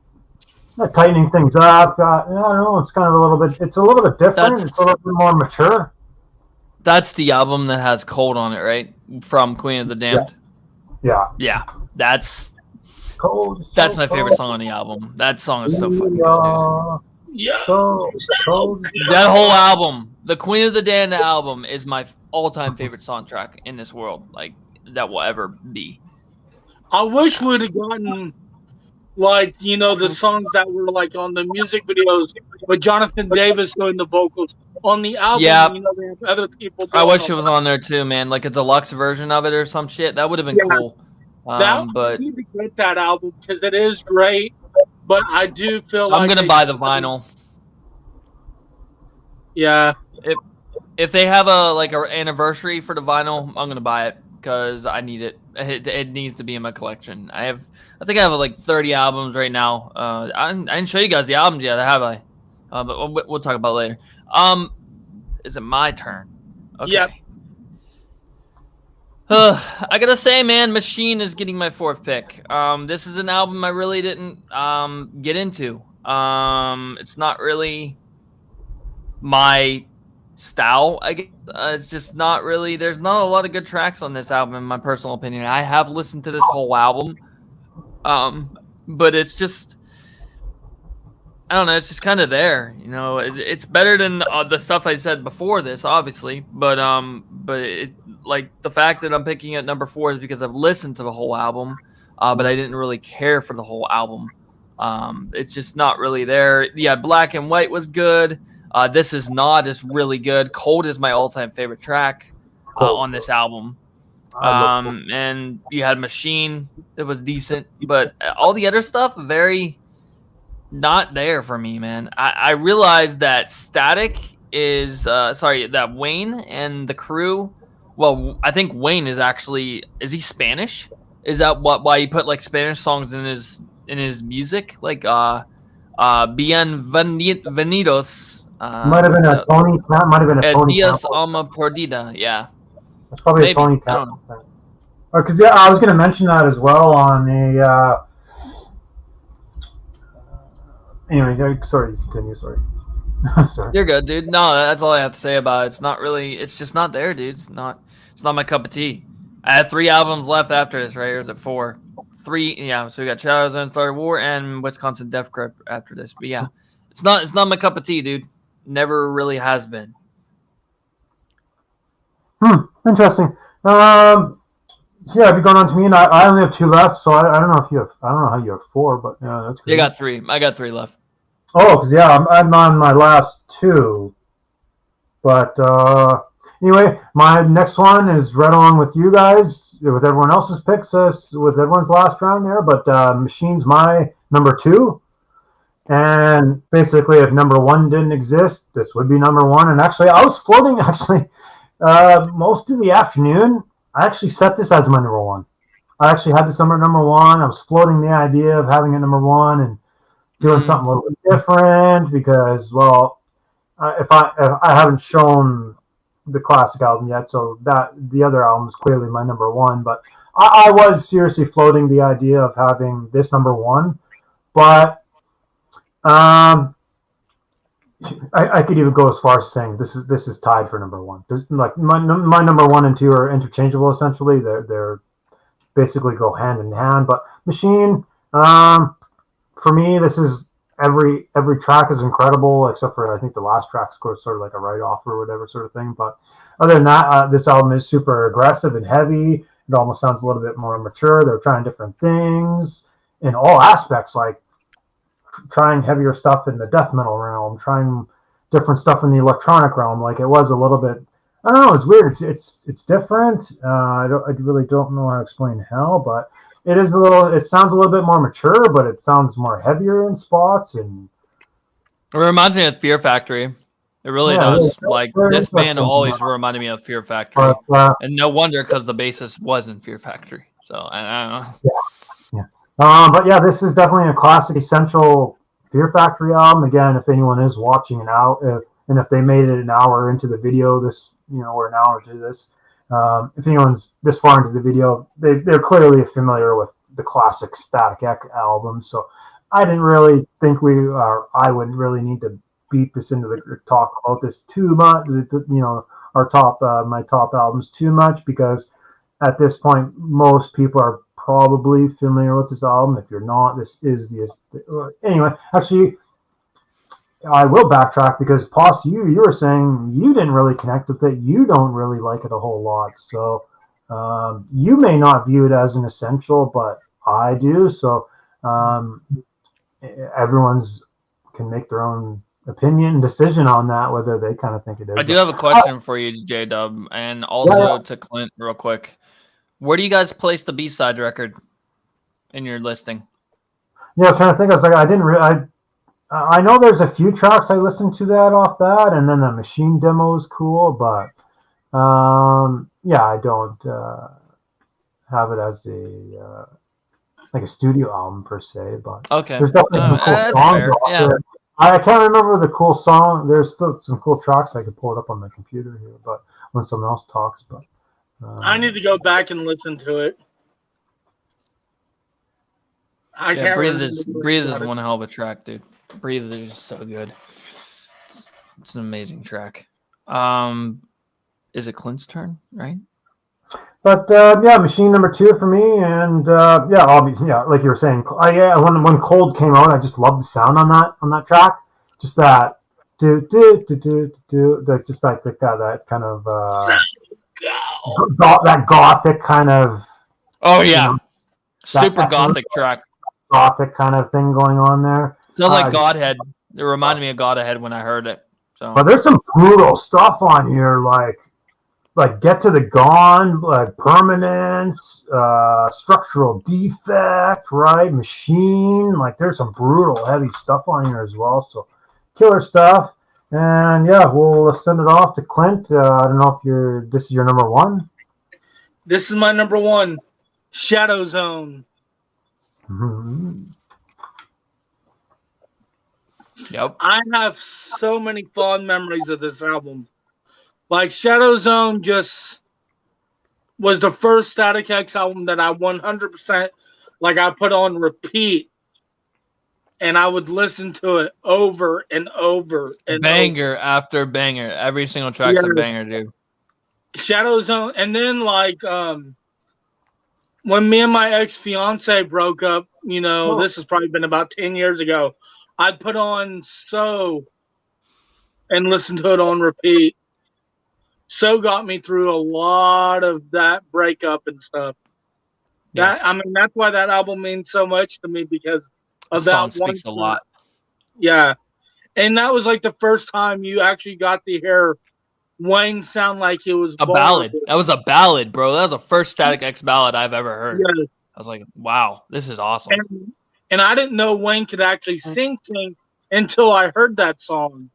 tightening things up. I don't know. It's kind of a little bit different. It's a little bit more mature. That's the album that has Cold on it, right? From Queen of the Damned. Yeah. That's Cold. That's my favorite song on the album. That song is so fucking good, dude. Yeah. Cold. That whole album, the Queen of the Damned album, is my all-time favorite soundtrack in this world, like that will ever be. I wish we'd have gotten Like, the songs that were like on the music videos with Jonathan Davis doing the vocals. On the album, Yeah, they have other people I doing wish it them. was on there too, man. Like a deluxe version of it or some shit. That would have been Yeah, cool. that I But need to get that album because it is great. But I do feel I'm like gonna they buy the should have- vinyl. Yeah, If they have a anniversary for the vinyl, I'm gonna buy it because I need it. It needs to be in my collection. I think I have like 30 albums right now. I didn't show you guys the albums yet, have I? But we'll talk about it later. Is it my turn? Okay. Yep. I gotta say, man, Machine is getting my fourth pick. This is an album I really didn't get into. It's not really my style, I guess. It's just not really. There's not a lot of good tracks on this album, in my personal opinion. I have listened to this whole album, but it's just, I don't know. It's just kind of there, you know. It's better than the stuff I said before this, obviously. But it, like, the fact that I'm picking at number 4 is because I've listened to the whole album, but I didn't really care for the whole album. It's just not really there. Yeah, Black and White was good. This Is Not is really good. Cold is my all-time favorite track on this album. And you had Machine. It was decent. But all the other stuff, very not there for me, man. I realized that Static is, that Wayne and the crew, well, I think Wayne is actually, is he Spanish? Is that why he put like Spanish songs in his music? Like Bienvenidos. Might have been a Tony. That might have been a Tony. Dias Campbell. Alma Perdida. Yeah. That's probably Maybe. a Tony I don't Campbell thing. Because I was going to mention that as well on a. Anyway, sorry, continue. Sorry. Sorry. You're good, dude. No, that's all I have to say about it. It's not really. It's just not there, dude. It's not my cup of tea. I had 3 albums left after this, right? Or is it 4? 3. Yeah. So we got Shadows and Started War and Wisconsin Death Grip after this. But yeah, it's not my cup of tea, dude. Never really has been. Interesting. Yeah, if you going on to me, and I only have 2 left, so I don't know if you have. I don't know how you have 4, but yeah, that's good. You got 3. I got 3 left. Oh, because yeah, I'm on my last 2. But anyway, my next one is right along with you guys, with everyone else's picks, with everyone's last round there. But Machine's my number 2. And basically, if number 1 didn't exist, this would be number 1. And actually, I was floating most of the afternoon. I actually set this as my number 1. I actually had this number 1. I was floating the idea of having it number 1 and doing something a little bit different because, well, if I haven't shown the classic album yet, so that the other album is clearly my number 1. But I was seriously floating the idea of having this number 1, but I could even go as far as saying this is tied for number 1. Like my number 1 and 2 are interchangeable essentially. They're basically go hand in hand. But Machine, for me, this is every track is incredible except for I think the last track's sort of like a write-off or whatever sort of thing. But other than that, this album is super aggressive and heavy. It almost sounds a little bit more mature. They're trying different things in all aspects, like trying heavier stuff in the death metal realm, trying different stuff in the electronic realm. Like it was a little bit, I don't know, it's weird. It's different. I really don't know how to explain how, but it is it sounds a little bit more mature, but it sounds more heavier in spots. And it reminds me of Fear Factory. It really does. Like this band always reminded me of Fear Factory, and no wonder because the bassist was in Fear Factory. So I don't know. But yeah, this is definitely a classic, essential Fear Factory album. Again, if anyone is watching it out, and if they made it an hour into the video, or an hour into this, if anyone's this far into the video, they're clearly familiar with the classic Static X album. So I didn't really think I wouldn't really need to beat this into the talk about this too much. My top albums too much, because at this point, most people are probably familiar with this album. If you're not, this is anyway. Actually, I will backtrack because Poss, you were saying you didn't really connect with it. You don't really like it a whole lot, so you may not view it as an essential, but I do. So Um, everyone's can make their own opinion decision on that, whether they kind of think it is. I do have a question for you, J Dub, and also to Clint, real quick. Where do you guys place the B-side record in your listing? Yeah, I'm trying to think. I was like, I know there's a few tracks I listened to that off that, and then the Machine demo is cool, but yeah, I don't have it as a like a studio album per se. But Okay, there's definitely some cool that's songs fair. off Yeah. there. I can't remember the cool song. There's still some cool tracks. I could pull it up on my computer here, but when someone else talks, but I need to go back and listen to it. I can't Breathe remember is what Breathe about is it. one hell of a track, dude. Breathe is so good. It's an amazing track. Is it Clint's turn, right? But yeah, Machine number 2 for me, and yeah, obviously, yeah, like you were saying, yeah, when Cold came out, I just loved the sound on that track, just that just like that kind of that gothic kind of Oh yeah, know, super gothic track. Gothic kind of thing going on there. Sounds like Godhead. It reminded me of Godhead when I heard it. So, but there's some brutal stuff on here, like Get to the Gone, like Permanence, Structural Defect, right? Machine, like there's some brutal, heavy stuff on here as well. So killer stuff. And yeah, we'll send it off to Clint. I don't know if this is your number 1. This is my number 1, Shadow Zone. Mm-hmm. yep. I have so many fond memories of this album. Like Shadow Zone just was the first Static X album that I 100% like I put on repeat, and I would listen to it over and over and banger after banger. Every single track's a banger, dude. Shadow Zone, and then like when me and my ex-fiance broke up, you know, this has probably been about 10 years ago, I'd put on So and listen to it on repeat. So got me through a lot of that breakup and stuff. Yeah. I mean, that's why that album means so much to me, because of The song that one speaks a lot. Yeah. And that was like the first time you actually got to hear Wayne sound like he was A ballad. That was a ballad, bro. That was the first Static X ballad I've ever heard. Yeah. I was like, wow, this is awesome. And I didn't know Wayne could actually sing until I heard that song.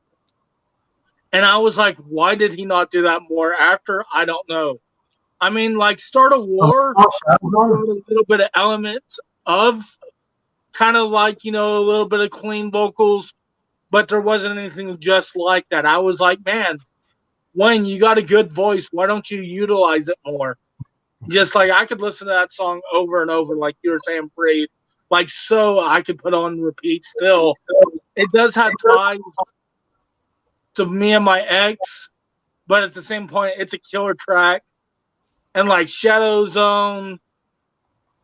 And I was like, why did he not do that more after? I don't know. I mean, like Start a War, a little bit of elements of kind of like, you know, a little bit of clean vocals, but there wasn't anything just like that. I was like, man, Wayne, you got a good voice. Why don't you utilize it more? Just like I could listen to that song over and over, like you were saying, Breathe. Like So I could put on repeat still. It does have ties to me and my ex, but at the same point, it's a killer track. And like Shadow Zone,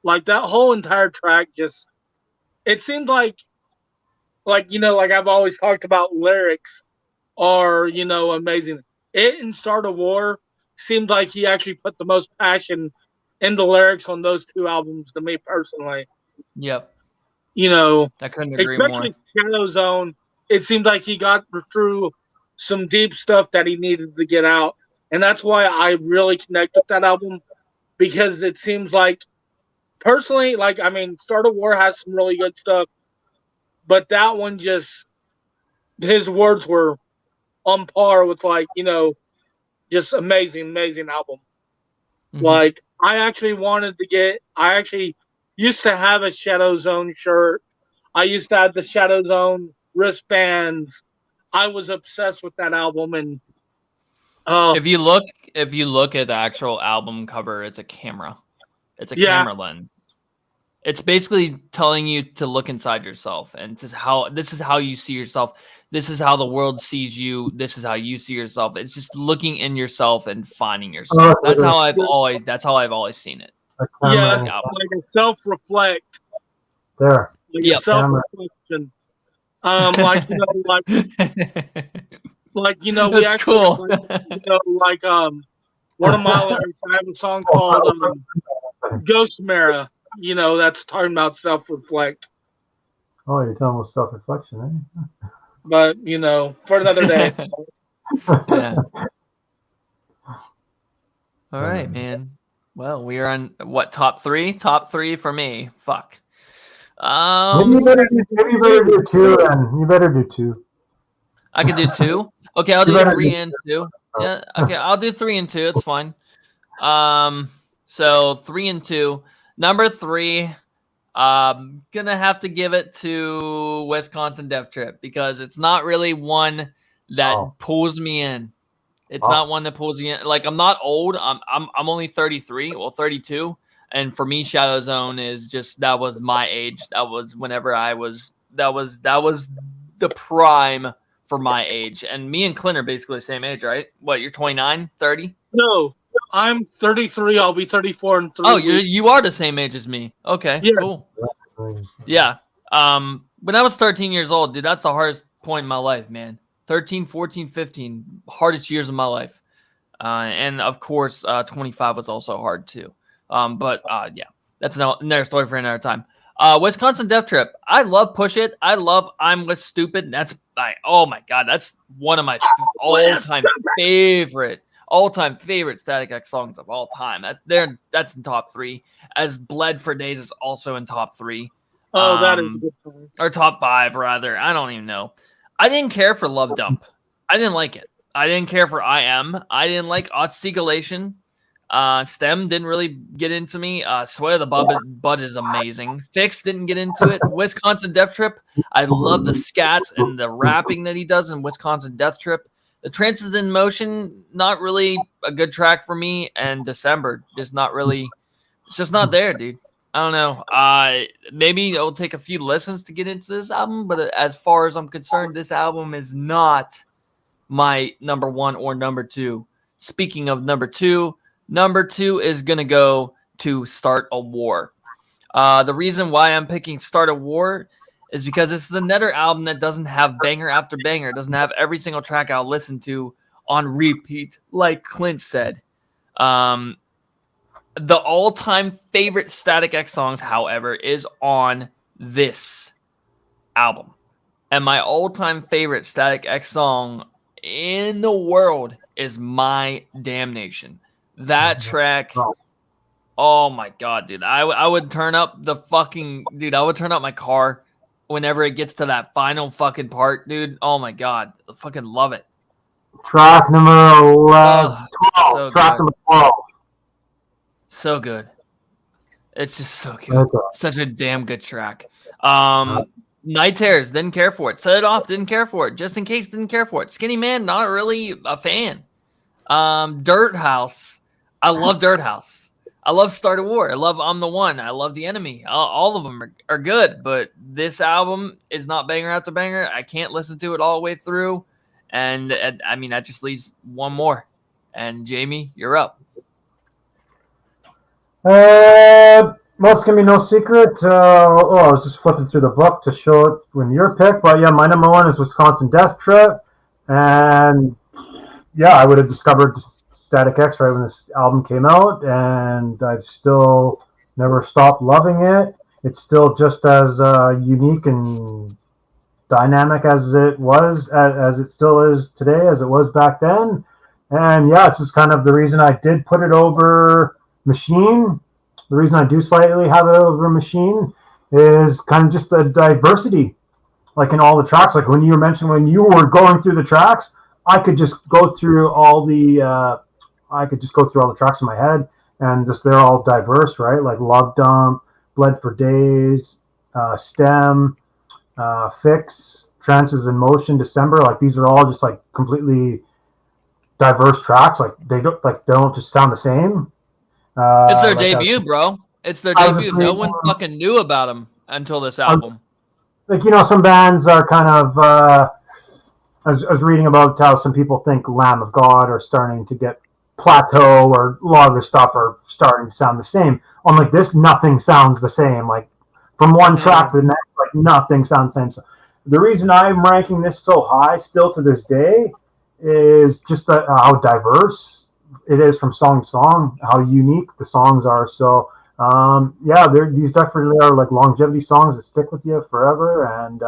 like that whole entire track just, it seemed like, you know, like I've always talked about, lyrics are, you know, amazing. It and Start a War seemed like he actually put the most passion in the lyrics on those 2 albums to me personally. Yep. You know, I couldn't agree more. especially Shadow Zone, it seemed like he got through some deep stuff that he needed to get out. And that's why I really connect with that album, because it seems like, personally, like, I mean, Start a War has some really good stuff, but that one just, his words were on par with, like, you know, just amazing album. Mhm. Like, I actually used to have a Shadow Zone shirt. I used to have the Shadow Zone wristbands. I was obsessed with that album. And if you look at the actual album cover, it's a camera. It's a camera lens. It's basically telling you to look inside yourself, and this is how you see yourself. This is how the world sees you. This is how you see yourself. It's just looking in yourself and finding yourself. That's how I've always seen it. Yeah, like a self-reflect. There. Like self-reflection. Like, you know, like, you know, we That's actually, cool. you know, like, one of my lyrics, I have a song called Ghost Mara, you know, that's talking about self-reflect. Oh, you're talking about self-reflection, But for another day. Yeah. All right, man. Well, we are on what, top three? Top three for me. Fuck. Maybe you better do two, and you better do two. I could do two. Okay, I'll You do better 3 do- and 2. Yeah, okay, I'll do 3 and 2. It's fine. So 3 and 2. Number 3, gonna have to give it to Wisconsin Death Trip because it's not really one that pulls me in. It's not one that pulls you in. Like, I'm not old. I'm only 33, well 32, and for me, Shadow Zone is just, that was my age. That was whenever I was, that was the prime for my age. And me and Clint are basically the same age, right? What, you're 29, 30? No, I'm 33. I'll be 34 in 3 Oh, weeks. you are the same age as me. Okay, Yeah. cool. Yeah. When I was 13 years old, dude, that's the hardest point in my life, man. 13, 14, 15, hardest years of my life. And of course, 25 was also hard too. But yeah, that's another story for another time. Wisconsin Death Trip. I love Push It. I love I'm With Stupid. That's oh my God, that's one of my all-time favorite Static X songs of all time. That's in top 3. As Bled for Days is also in top 3. Oh, that is a good song. Or top 5 rather. I don't even know. I didn't care for Love Dump. I didn't like it. I didn't care for I Am. I didn't like Otstigulation. Stem didn't really get into me. Sway of the Bud is amazing. Fix didn't get into it. Wisconsin Death Trip. I love the scats and the rapping that he does in Wisconsin Death Trip. The Trances in Motion, not really a good track for me. And December, just not really. It's just not there, dude. I don't know. Maybe it'll take a few listens to get into this album, but as far as I'm concerned, this album is not my number 1 or number 2. Speaking of number 2 is going to go to Start a War. The reason why I'm picking Start a War is because this is another album that doesn't have banger after banger. It doesn't have every single track I'll listen to on repeat, like Clint said. The all-time favorite Static X songs, however, is on this album. And my all-time favorite Static X song in the world is My Damnation. That track, oh my God, dude. I would turn up I would turn up my car whenever it gets to that final fucking part, dude. Oh my God. I fucking love it. Track number 11, 12. So Track good. number 12. So good. It's just so good. Such a damn good track. Night Terrors, didn't care for it. Set It Off, didn't care for it. Just In Case, didn't care for it. Skinny Man, not really a fan. Dirt House. I love Dirt House. I love Start a War. I love I'm the One. I love The Enemy. All of them are good, but this album is not banger after banger. I can't listen to it all the way through. And I mean, that just leaves one more. And Jamie, you're up. Well, it's gonna be no secret. I was just flipping through the book to show it when your pick. But yeah, my number 1 is Wisconsin Death Trip, and yeah, I would have discovered Static X right when this album came out, and I've still never stopped loving it. It's still just as unique and dynamic as it was, as it still is today, as it was back then. And yeah, this is kind of the reason I did put it over Machine. The reason I do slightly have it over Machine is kind of just the diversity, like in all the tracks. Like when you were going through the tracks, I could just go through all the tracks in my head, and just they're all diverse, right? Like Love Dump, Bled for Days, Stem, Fix, Trances in Motion, December. Like these are all just like completely diverse tracks. Like they don't just sound the same. It's their debut, bro. It's their debut. No one fucking knew about them until this album. Some bands are kind of. I was reading about how some people think Lamb of God are starting to get plateau, or a lot of their stuff are starting to sound the same. On like this, nothing sounds the same. Like from one track to the next, like nothing sounds the same. So the reason I'm ranking this so high still to this day is just how diverse it is from song to song, how unique the songs are. So Yeah, these definitely are like longevity songs that stick with you forever, and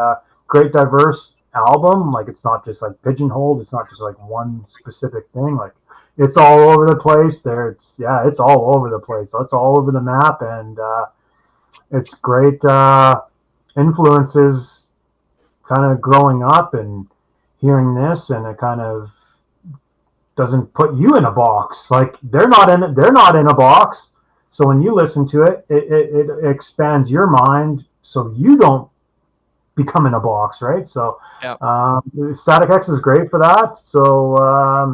great diverse album. Like it's not just like pigeonholed. It's not just like one specific thing. Like it's all over the place. It's all over the place. So it's all over the map, and it's great influences. Kind of growing up and hearing this, and it kind of doesn't put you in a box. Like they're not in a box. So when you listen to it, it expands your mind so you don't become in a box, right? So Yeah. Static X is great for that. So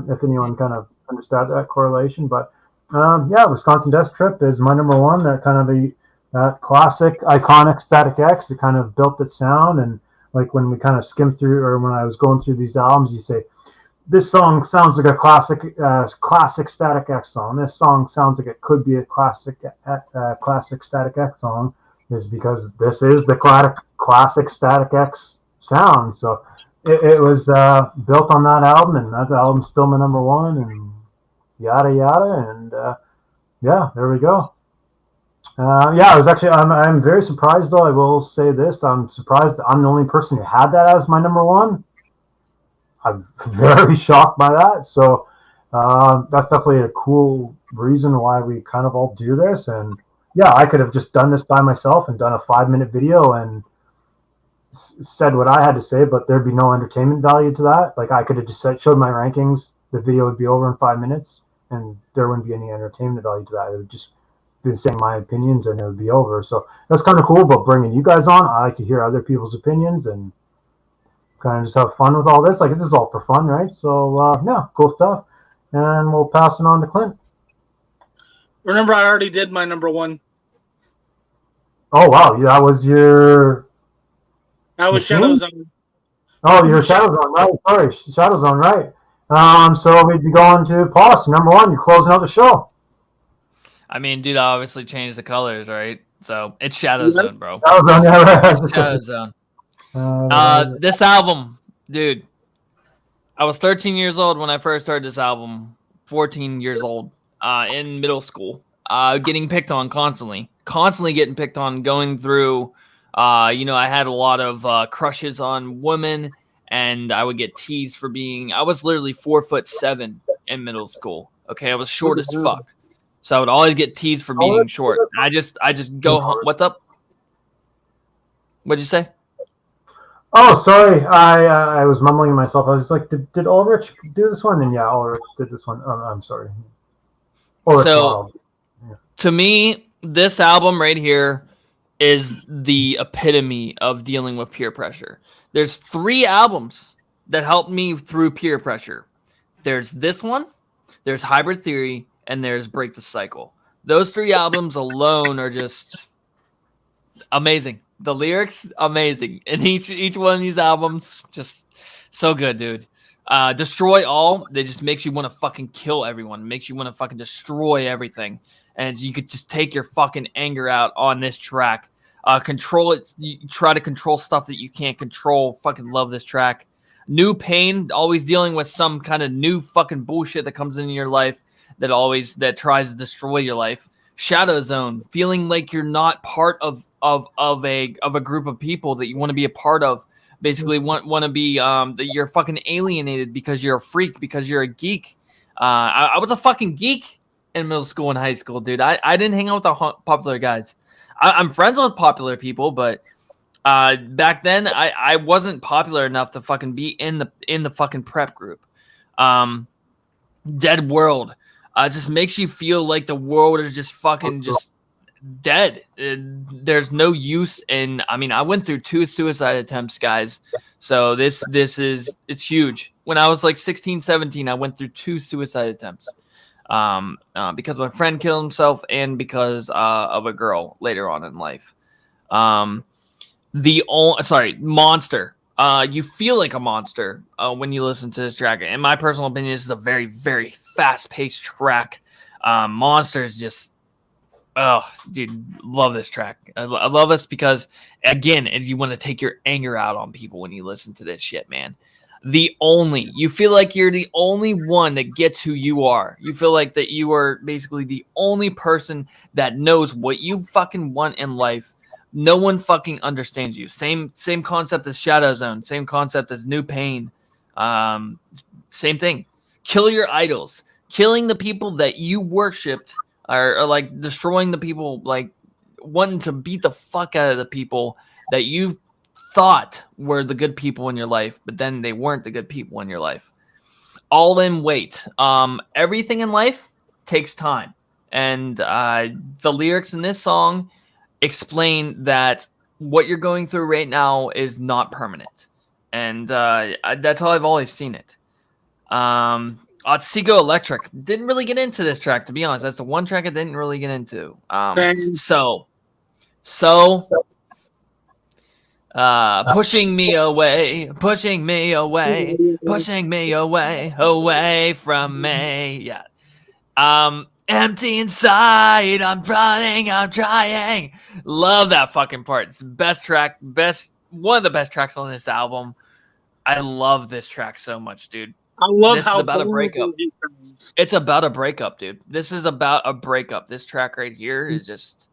if anyone kind of understands that correlation, but yeah, Wisconsin Death Trip is my number one. That kind of that classic, iconic Static X. It kind of built the sound, and like when we kind of skimmed through, or when I was going through these albums, you say, this song sounds like a classic Static X song. This song sounds like it could be a classic Static X song, is because this is the classic Static X sound. So it was built on that album, and that album's still my number one, and yada yada, and yeah, there we go. Yeah, I was actually I'm very surprised though. I will say this: I'm surprised that I'm the only person who had that as my number one. I'm very shocked by that. So that's definitely a cool reason why we kind of all do this. And yeah, I could have just done this by myself and done a 5-minute video and said what I had to say, but there'd be no entertainment value to that. Like I could have just showed my rankings. The video would be over in 5 minutes, and there wouldn't be any entertainment value to that. It would just be saying my opinions, and it would be over. So that's kind of cool. But bringing you guys on, I like to hear other people's opinions and kind of just have fun with all this. Like, this is all for fun, right? So, yeah, cool stuff. And we'll pass it on to Clint. Remember, I already did my number one. Oh, wow. Yeah, that was your... That was Shadow Zone. Oh, your Shadow Zone, right. Sorry, Shadow Zone, right. So we'd be going to Paul. Number one, you're closing out the show. I mean, dude, I obviously changed the colors, right? So it's Shadow Zone, bro. Shadow Zone, yeah, right. It's Shadow Zone. This album, dude, I was 13 years old when I first heard this album, 14 years old, in middle school, getting picked on constantly getting picked on, going through, I had a lot of crushes on women, and I would get teased for I was literally 4'7" in middle school. Okay. I was short as fuck. So I would always get teased for being short. I just go home. What's up? What'd you say? Oh, sorry. I was mumbling to myself. I was like, did Ulrich do this one? And yeah, Ulrich did this one. I'm sorry. So, to me, this album right here is the epitome of dealing with peer pressure. There's 3 albums that helped me through peer pressure. There's this one, there's Hybrid Theory, and there's Break the Cycle. Those 3 albums alone are just amazing. The lyrics, amazing. And each one of these albums, just so good, dude. Destroy All, they just makes you want to fucking kill everyone. Makes you want to fucking destroy everything. And you could just take your fucking anger out on this track. Control it. You try to control stuff that you can't control. Fucking love this track. New Pain, always dealing with some kind of new fucking bullshit that comes into your life that tries to destroy your life. Shadow Zone, feeling like you're not part of a group of people that you want to be a part of. Basically, want to be that you're fucking alienated because you're a freak, because you're a geek. I was a fucking geek in middle school and high school, dude. I didn't hang out with the popular guys. I'm friends with popular people, but back then I wasn't popular enough to fucking be in the fucking prep group. Dead World just makes you feel like the world is just fucking just dead. There's no use in. I mean, I went through 2 suicide attempts, guys. So it's huge. When I was like 16, 17, I went through 2 suicide attempts. Because my friend killed himself and because of a girl later on in life. Monster. You feel like a monster when you listen to this track. In my personal opinion, this is a very, very fast-paced track. Monster is just, oh, dude, love this track. I love this because, again, you want to take your anger out on people when you listen to this shit, man. You feel like you're the only one that gets who you are. You feel like that you are basically the only person that knows what you fucking want in life. No one fucking understands you. Same concept as Shadow Zone. Same concept as New Pain. Same thing. Kill your idols. Killing the people that you worshipped, or like destroying the people, like wanting to beat the fuck out of the people that you thought were the good people in your life, but then they weren't the good people in your life. All in weight. Everything in life takes time. And the lyrics in this song explain that what you're going through right now is not permanent. And that's how I've always seen it. Otsego Electric. Didn't really get into this track, to be honest. That's the one track I didn't really get into. Pushing me away from me. Yeah. Empty inside, I'm trying. Love that fucking part. It's the best track, one of the best tracks on this album. I love this track so much, dude. I love this how is about a breakup. It's about a breakup, dude. This is about a breakup. This track right here is just.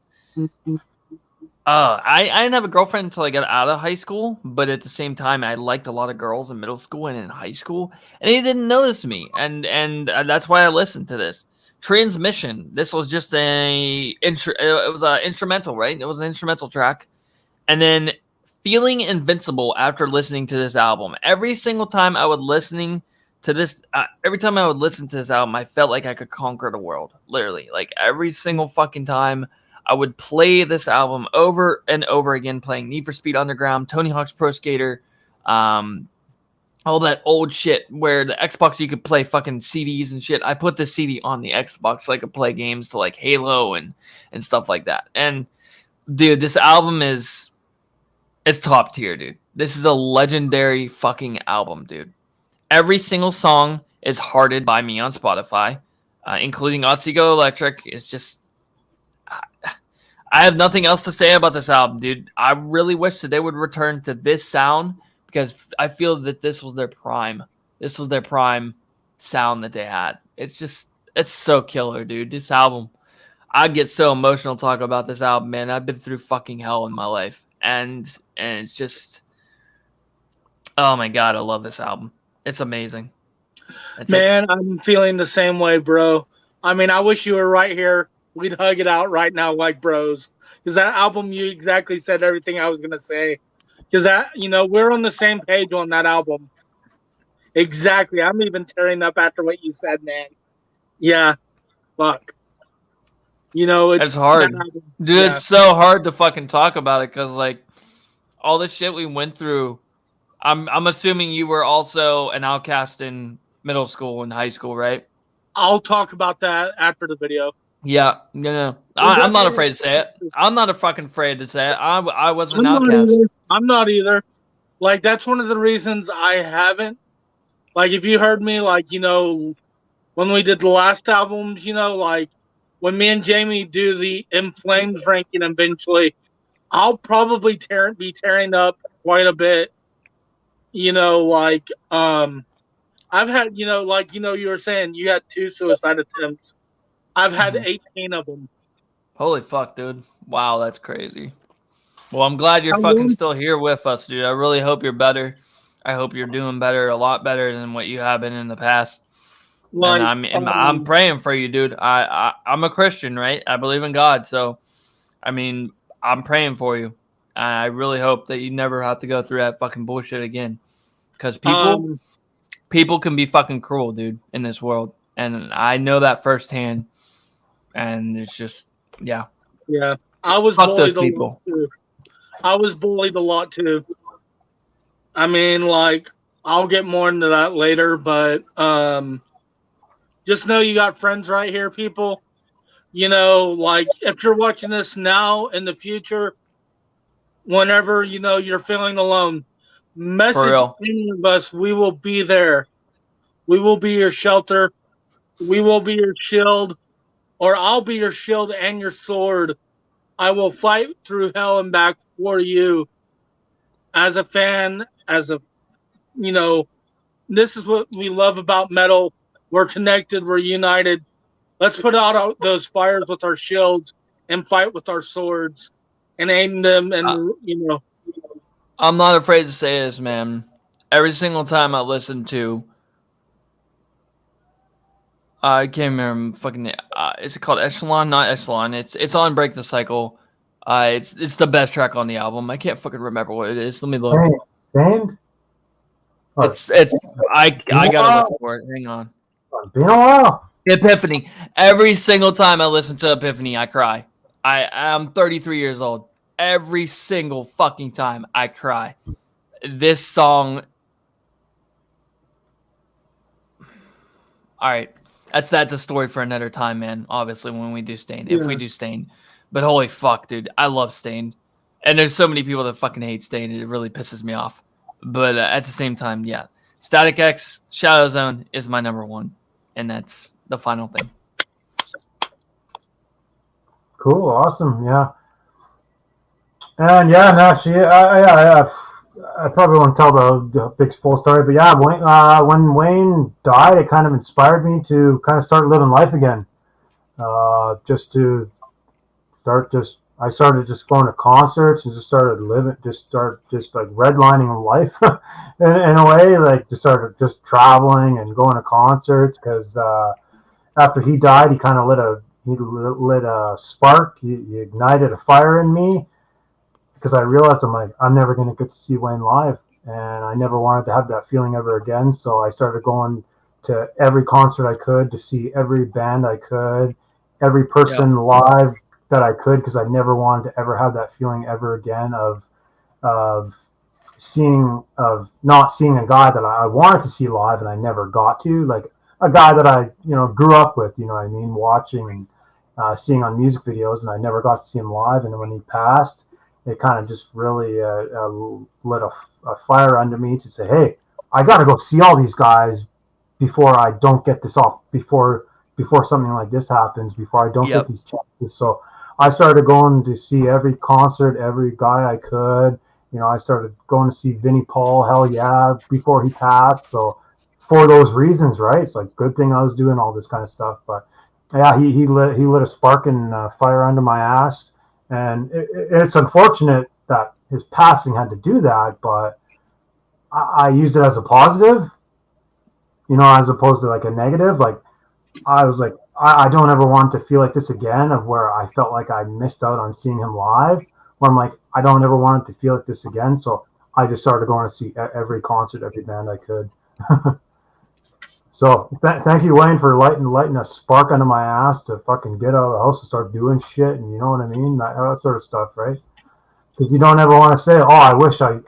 I didn't have a girlfriend until I got out of high school, but at the same time, I liked a lot of girls in middle school and in high school, and they didn't notice me, and that's why I listened to this. Transmission. This was just it was an instrumental, right? It was an instrumental track, and then feeling invincible after listening to this album. Every single time I would listening to this, every time I would listen to this album, I felt like I could conquer the world. Literally, like every single fucking time. I would play this album over and over again, playing Need for Speed Underground, Tony Hawk's Pro Skater, all that old shit where the Xbox you could play fucking CDs and shit. I put the CD on the Xbox so I could play games to like Halo and stuff like that. And dude, this album it's top tier, dude. This is a legendary fucking album, dude. Every single song is hearted by me on Spotify, including Otsego Electric. It's just. I have nothing else to say about this album, dude. I really wish that they would return to this sound because I feel that this was their prime. This was their prime sound that they had. It's so killer, dude. This album, I get so emotional talking about this album, man. I've been through fucking hell in my life, and it's just, oh my god, I love this album. It's amazing. Man, I'm feeling the same way, bro. I mean, I wish you were right here. We'd hug it out right now like bros. Because that album, you exactly said everything I was going to say. Because we're on the same page on that album. Exactly. I'm even tearing up after what you said, man. Yeah. Fuck. It's hard. Dude, yeah. It's so hard to fucking talk about it because, like, all the shit we went through. I'm assuming you were also an outcast in middle school and high school, right? I'll talk about that after the video. Yeah, no. I'm not afraid to say it. I'm not fucking afraid to say it. I was an outcast. I'm not either. Like, that's one of the reasons I haven't. Like, if you heard me, like, when we did the last albums, like, when me and Jamie do the In Flames ranking eventually, I'll probably be tearing up quite a bit. Like, I've had, like, you were saying, you had 2 suicide attempts. I've had 18 of them. Holy fuck, dude. Wow, that's crazy. Well, I'm glad you're fucking still here with us, dude. I really hope you're better. I hope you're doing better, a lot better than what you have been in the past. Like, and I'm praying for you, dude. I'm a Christian, right? I believe in God. So, I mean, I'm praying for you. I really hope that you never have to go through that fucking bullshit again. Because people can be fucking cruel, dude, in this world. And I know that firsthand. And it's just, yeah. Yeah. I was bullied a lot too. I was bullied a lot too. I mean, like, I'll get more into that later, but just know you got friends right here, people. Like, if you're watching this now, in the future, whenever, you're feeling alone, message any of us. We will be there. We will be your shelter. We will be your shield. Or I'll be your shield and your sword. I will fight through hell and back for you. As a fan, as a, this is what we love about metal. We're connected. We're united. Let's put out those fires with our shields and fight with our swords and aim them. And I'm not afraid to say this, man. Every single time I listen to, I can't remember fucking. Is it called Echelon? Not Echelon. It's on Break the Cycle. It's the best track on the album. I can't fucking remember what it is. Let me look. Stained? It's I gotta look for it. Hang on. It's been a while. Epiphany. Every single time I listen to Epiphany, I cry. I'm 33 years old. Every single fucking time I cry. This song. All right. That's a story for another time, man. Obviously, when we do Stained, if we do Stained. But holy fuck, dude, I love Stained. And there's so many people that fucking hate Stained. It really pisses me off. But at the same time, yeah. Static X, Shadow Zone is my number one. And that's the final thing. Cool, awesome, yeah. And yeah, no, I probably won't tell the big full story, but yeah, when Wayne died, it kind of inspired me to kind of start living life again. I started just going to concerts and just started living, just like redlining life in a way, like just started just traveling and going to concerts because after he died, he kind of lit a spark. He ignited a fire in me because I realized I'm never going to get to see Wayne live, and I never wanted to have that feeling ever again. So I started going to every concert I could, to see every band I could, every person live that I could, because I never wanted to ever have that feeling ever again of not seeing a guy that I wanted to see live and I never got to, like a guy that I grew up with, what I mean, watching and seeing on music videos, and I never got to see him live. And when he passed, it kind of just really lit a fire under me to say, hey, I got to go see all these guys before I don't get this off, before something like this happens, before I don't get these chances. So I started going to see every concert, every guy I could. I started going to see Vinnie Paul, hell yeah, before he passed. So for those reasons, right? It's like good thing I was doing all this kind of stuff. But yeah, he lit a spark and fire under my ass. And it's unfortunate that his passing had to do that, but I used it as a positive, as opposed to like a negative. Like I was like, I don't ever want to feel like this again, of where I felt like I missed out on seeing him live. Where I'm like, I don't ever want it to feel like this again. So I just started going to see every concert, every band I could. So thank you, Wayne, for lighting a spark under my ass to fucking get out of the house and start doing shit, and you know what I mean, that sort of stuff, right? Because you don't ever want to say, oh, I wish I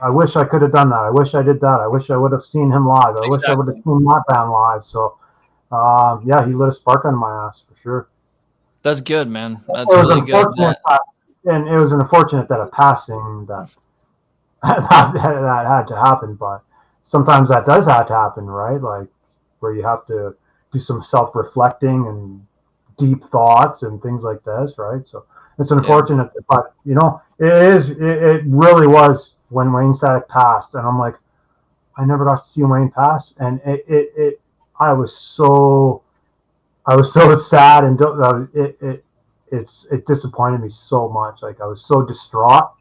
could have done that. I wish I did that. I wish I would have seen him live. I wish I would have seen that band live. So yeah, he lit a spark under my ass for sure. That's good, man. That's really good. And it was unfortunate that a passing that had to happen, but sometimes that does have to happen, right? Like where you have to do some self-reflecting and deep thoughts and things like this, right? So it's unfortunate, but it really was when Wayne Static passed, and I'm like, I never got to see Wayne pass, and I was so sad, and it disappointed me so much. Like I was so distraught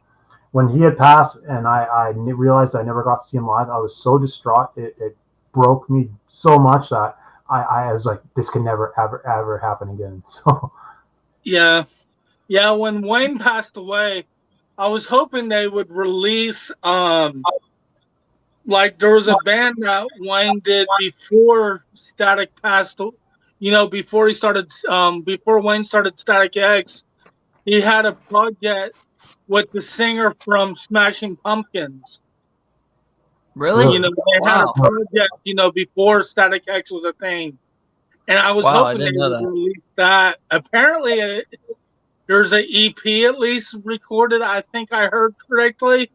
when he had passed, and I realized I never got to see him live. I was so distraught. It broke me so much that I was like, this can never ever happen again. So yeah, when Wayne passed away, I was hoping they would release like there was a band that Wayne did before Static passed, before he started before Wayne started Static X. He had a project with the singer from Smashing Pumpkins. Really? They had a project, before Static X was a thing. And I was hoping they would release that. Apparently, there's an EP at least recorded, I think I heard correctly.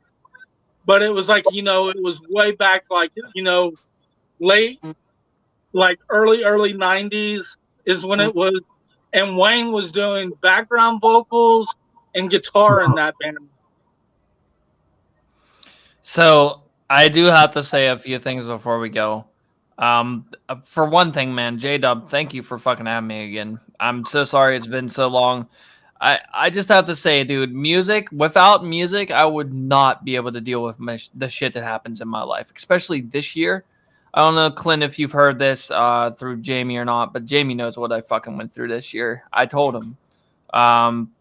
But it was like, it was way back, like, late, like early 90s is when it was. And Wayne was doing background vocals and guitar in that band. So I do have to say a few things before we go. For one thing, man, J-Dub, thank you for fucking having me again. I'm so sorry it's been so long. I just have to say, dude, without music, I would not be able to deal with the shit that happens in my life, especially this year. I don't know, Clint, if you've heard this through Jamie or not, but Jamie knows what I fucking went through this year. I told him,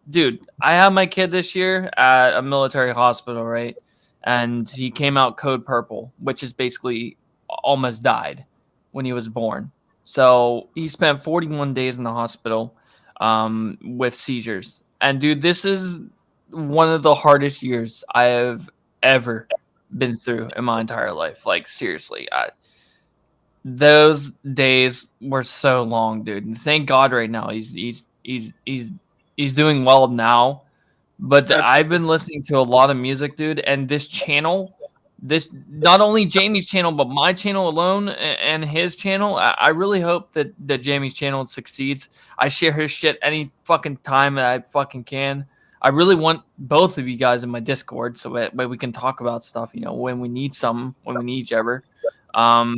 dude, I had my kid this year at a military hospital, right? And he came out code purple, which is basically almost died when he was born. So he spent 41 days in the hospital with seizures. And dude, this is one of the hardest years I have ever been through in my entire life. Like seriously, those days were so long, dude. And thank God right now he's doing well now. But I've been listening to a lot of music, dude, and this channel, this not only Jamie's channel, but my channel alone and his channel. I really hope that Jamie's channel succeeds. I share his shit any fucking time that I fucking can. I really want both of you guys in my Discord so that we can talk about stuff, you know, when we need something, when we need each other. But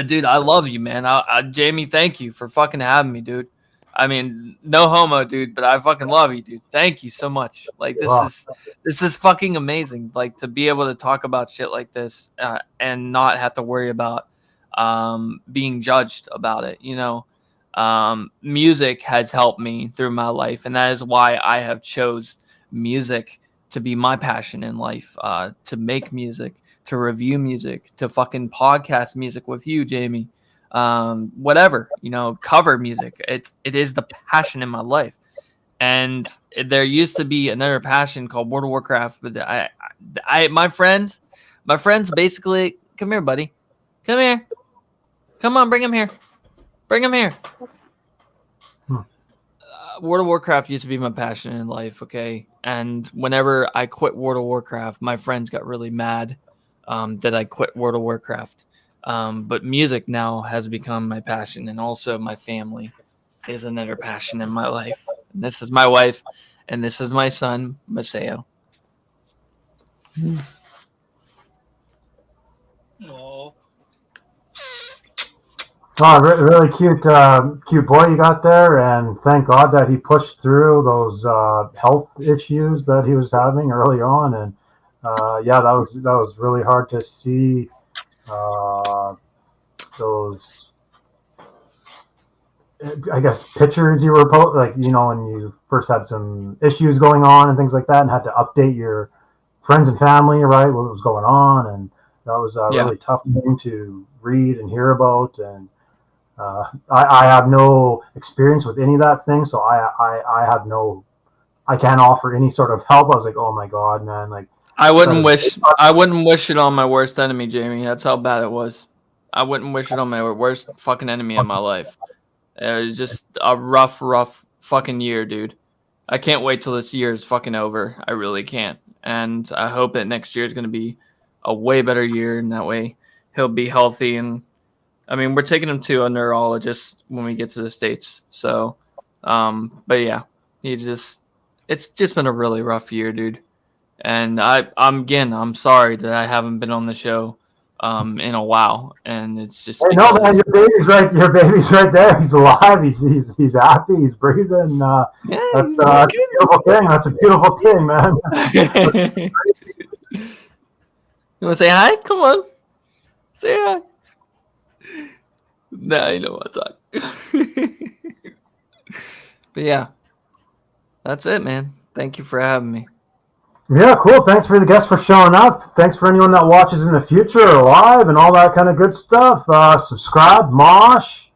dude, I love you, man. Jamie, thank you for fucking having me, dude. I mean, no homo, dude, but I fucking love you, dude. Thank you so much. Like this is fucking amazing. Like to be able to talk about shit like this and not have to worry about being judged about it. You know, music has helped me through my life, and that is why I have chose music to be my passion in life. To make music, to review music, to fucking podcast music with you, Jamie. Whatever, you know, cover music. It is the passion in my life. And there used to be another passion called World of Warcraft, but my friends basically, come here, buddy. Come here. Come on, bring him here. Bring him here. World of Warcraft used to be my passion in life, okay? And whenever I quit World of Warcraft, my friends got really mad that I quit World of Warcraft. But music now has become my passion, and also my family is another passion in my life. And this is my wife, and this is my son, Maseo. Oh, Really cute boy you got there, and thank God that he pushed through those health issues that he was having early on. And yeah, that was really hard to see. Those, I guess, pictures you were like, you know, when you first had some issues going on and things like that, and had to update your friends and family, right, what was going on, and that was a really tough thing to read and hear about. And I have no experience with any of that thing, so I can't offer any sort of help. I was like, oh my God, man, like. I wouldn't wish it on my worst enemy, Jamie. That's how bad it was. I wouldn't wish it on my worst fucking enemy in my life. It was just a rough fucking year, dude. I can't wait till this year is fucking over. I really can't. And I hope that next year is going to be a way better year, and that way he'll be healthy. And I mean, we're taking him to a neurologist when we get to the States. So, but yeah, it's just been a really rough year, dude. And I'm sorry that I haven't been on the show in a while, and it's just. Hey, no, man, your baby's right there. He's alive. He's happy. He's breathing. That's a beautiful thing. That's a beautiful thing, man. You want to say hi? Come on, say hi. Nah, you don't want to talk. But yeah, that's it, man. Thank you for having me. Yeah, cool. Thanks for the guests for showing up. Thanks for anyone that watches in the future or live and all that kind of good stuff. Subscribe, mosh,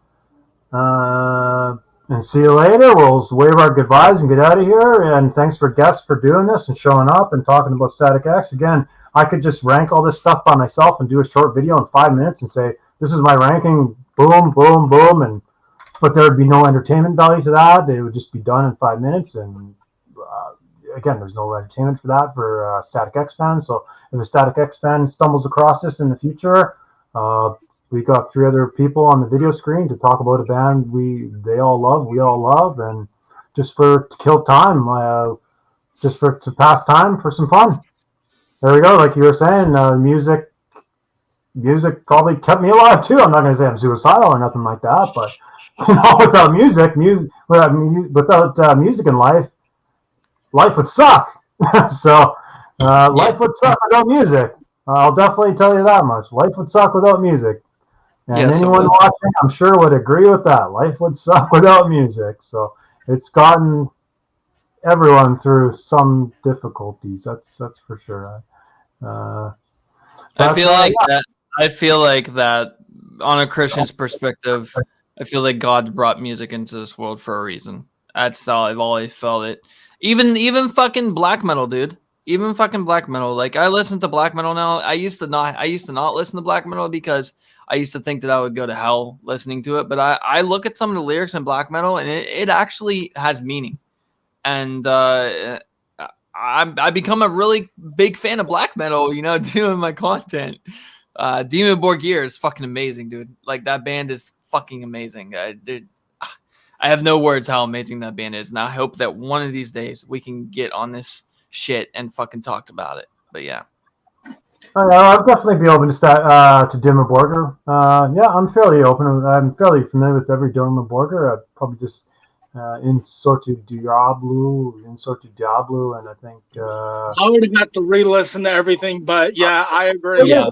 and see you later. We'll wave our goodbyes and get out of here. And thanks for guests for doing this and showing up and talking about Static X. Again, I could just rank all this stuff by myself and do a short video in 5 minutes and say, this is my ranking, boom, boom, boom. But there would be no entertainment value to that. It would just be done in 5 minutes. And again, there's no entertainment for that for Static X fans. So if a Static X fan stumbles across this in the future, we got 3 other people on the video screen to talk about a band we all love, and just to kill time, to pass time for some fun. There we go. Like you were saying, music music probably kept me alive too. I'm not going to say I'm suicidal or nothing like that, but without music in life would suck. So life would suck without music. I'll definitely tell you that much. Life would suck without music. And Yes, it anyone would. watching, I'm sure, would agree with that. Life would suck without music. So it's gotten everyone through some difficulties. That's for sure. I feel like that. I feel like that on a Christian's perspective. I feel like God brought music into this world for a reason. That's how I've always felt it. Even fucking black metal, dude. Even fucking black metal. Like I listen to black metal now. I used to not listen to black metal because I used to think that I would go to hell listening to it. But I look at some of the lyrics in black metal and it actually has meaning. And I become a really big fan of black metal, doing my content. Demon Borgir is fucking amazing, dude. Like that band is fucking amazing. I have no words how amazing that band is, and I hope that one of these days we can get on this shit and fucking talk about it. But yeah, I'll definitely be open to Dimmu Borgir. Yeah, I'm fairly open. I'm fairly familiar with every Dimmu Borgir. I'd probably just in Sortu Diablo, and I think I would have got to re-listen to everything, but yeah, I agree. Yeah.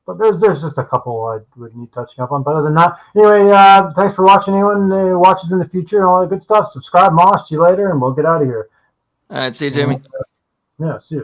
But there's just a couple I would need touching up on. But other than that, anyway, thanks for watching. Anyone watches in the future and all that good stuff, subscribe, Moss. See you later, and we'll get out of here. All right, see you, Jamie. Yeah, see you.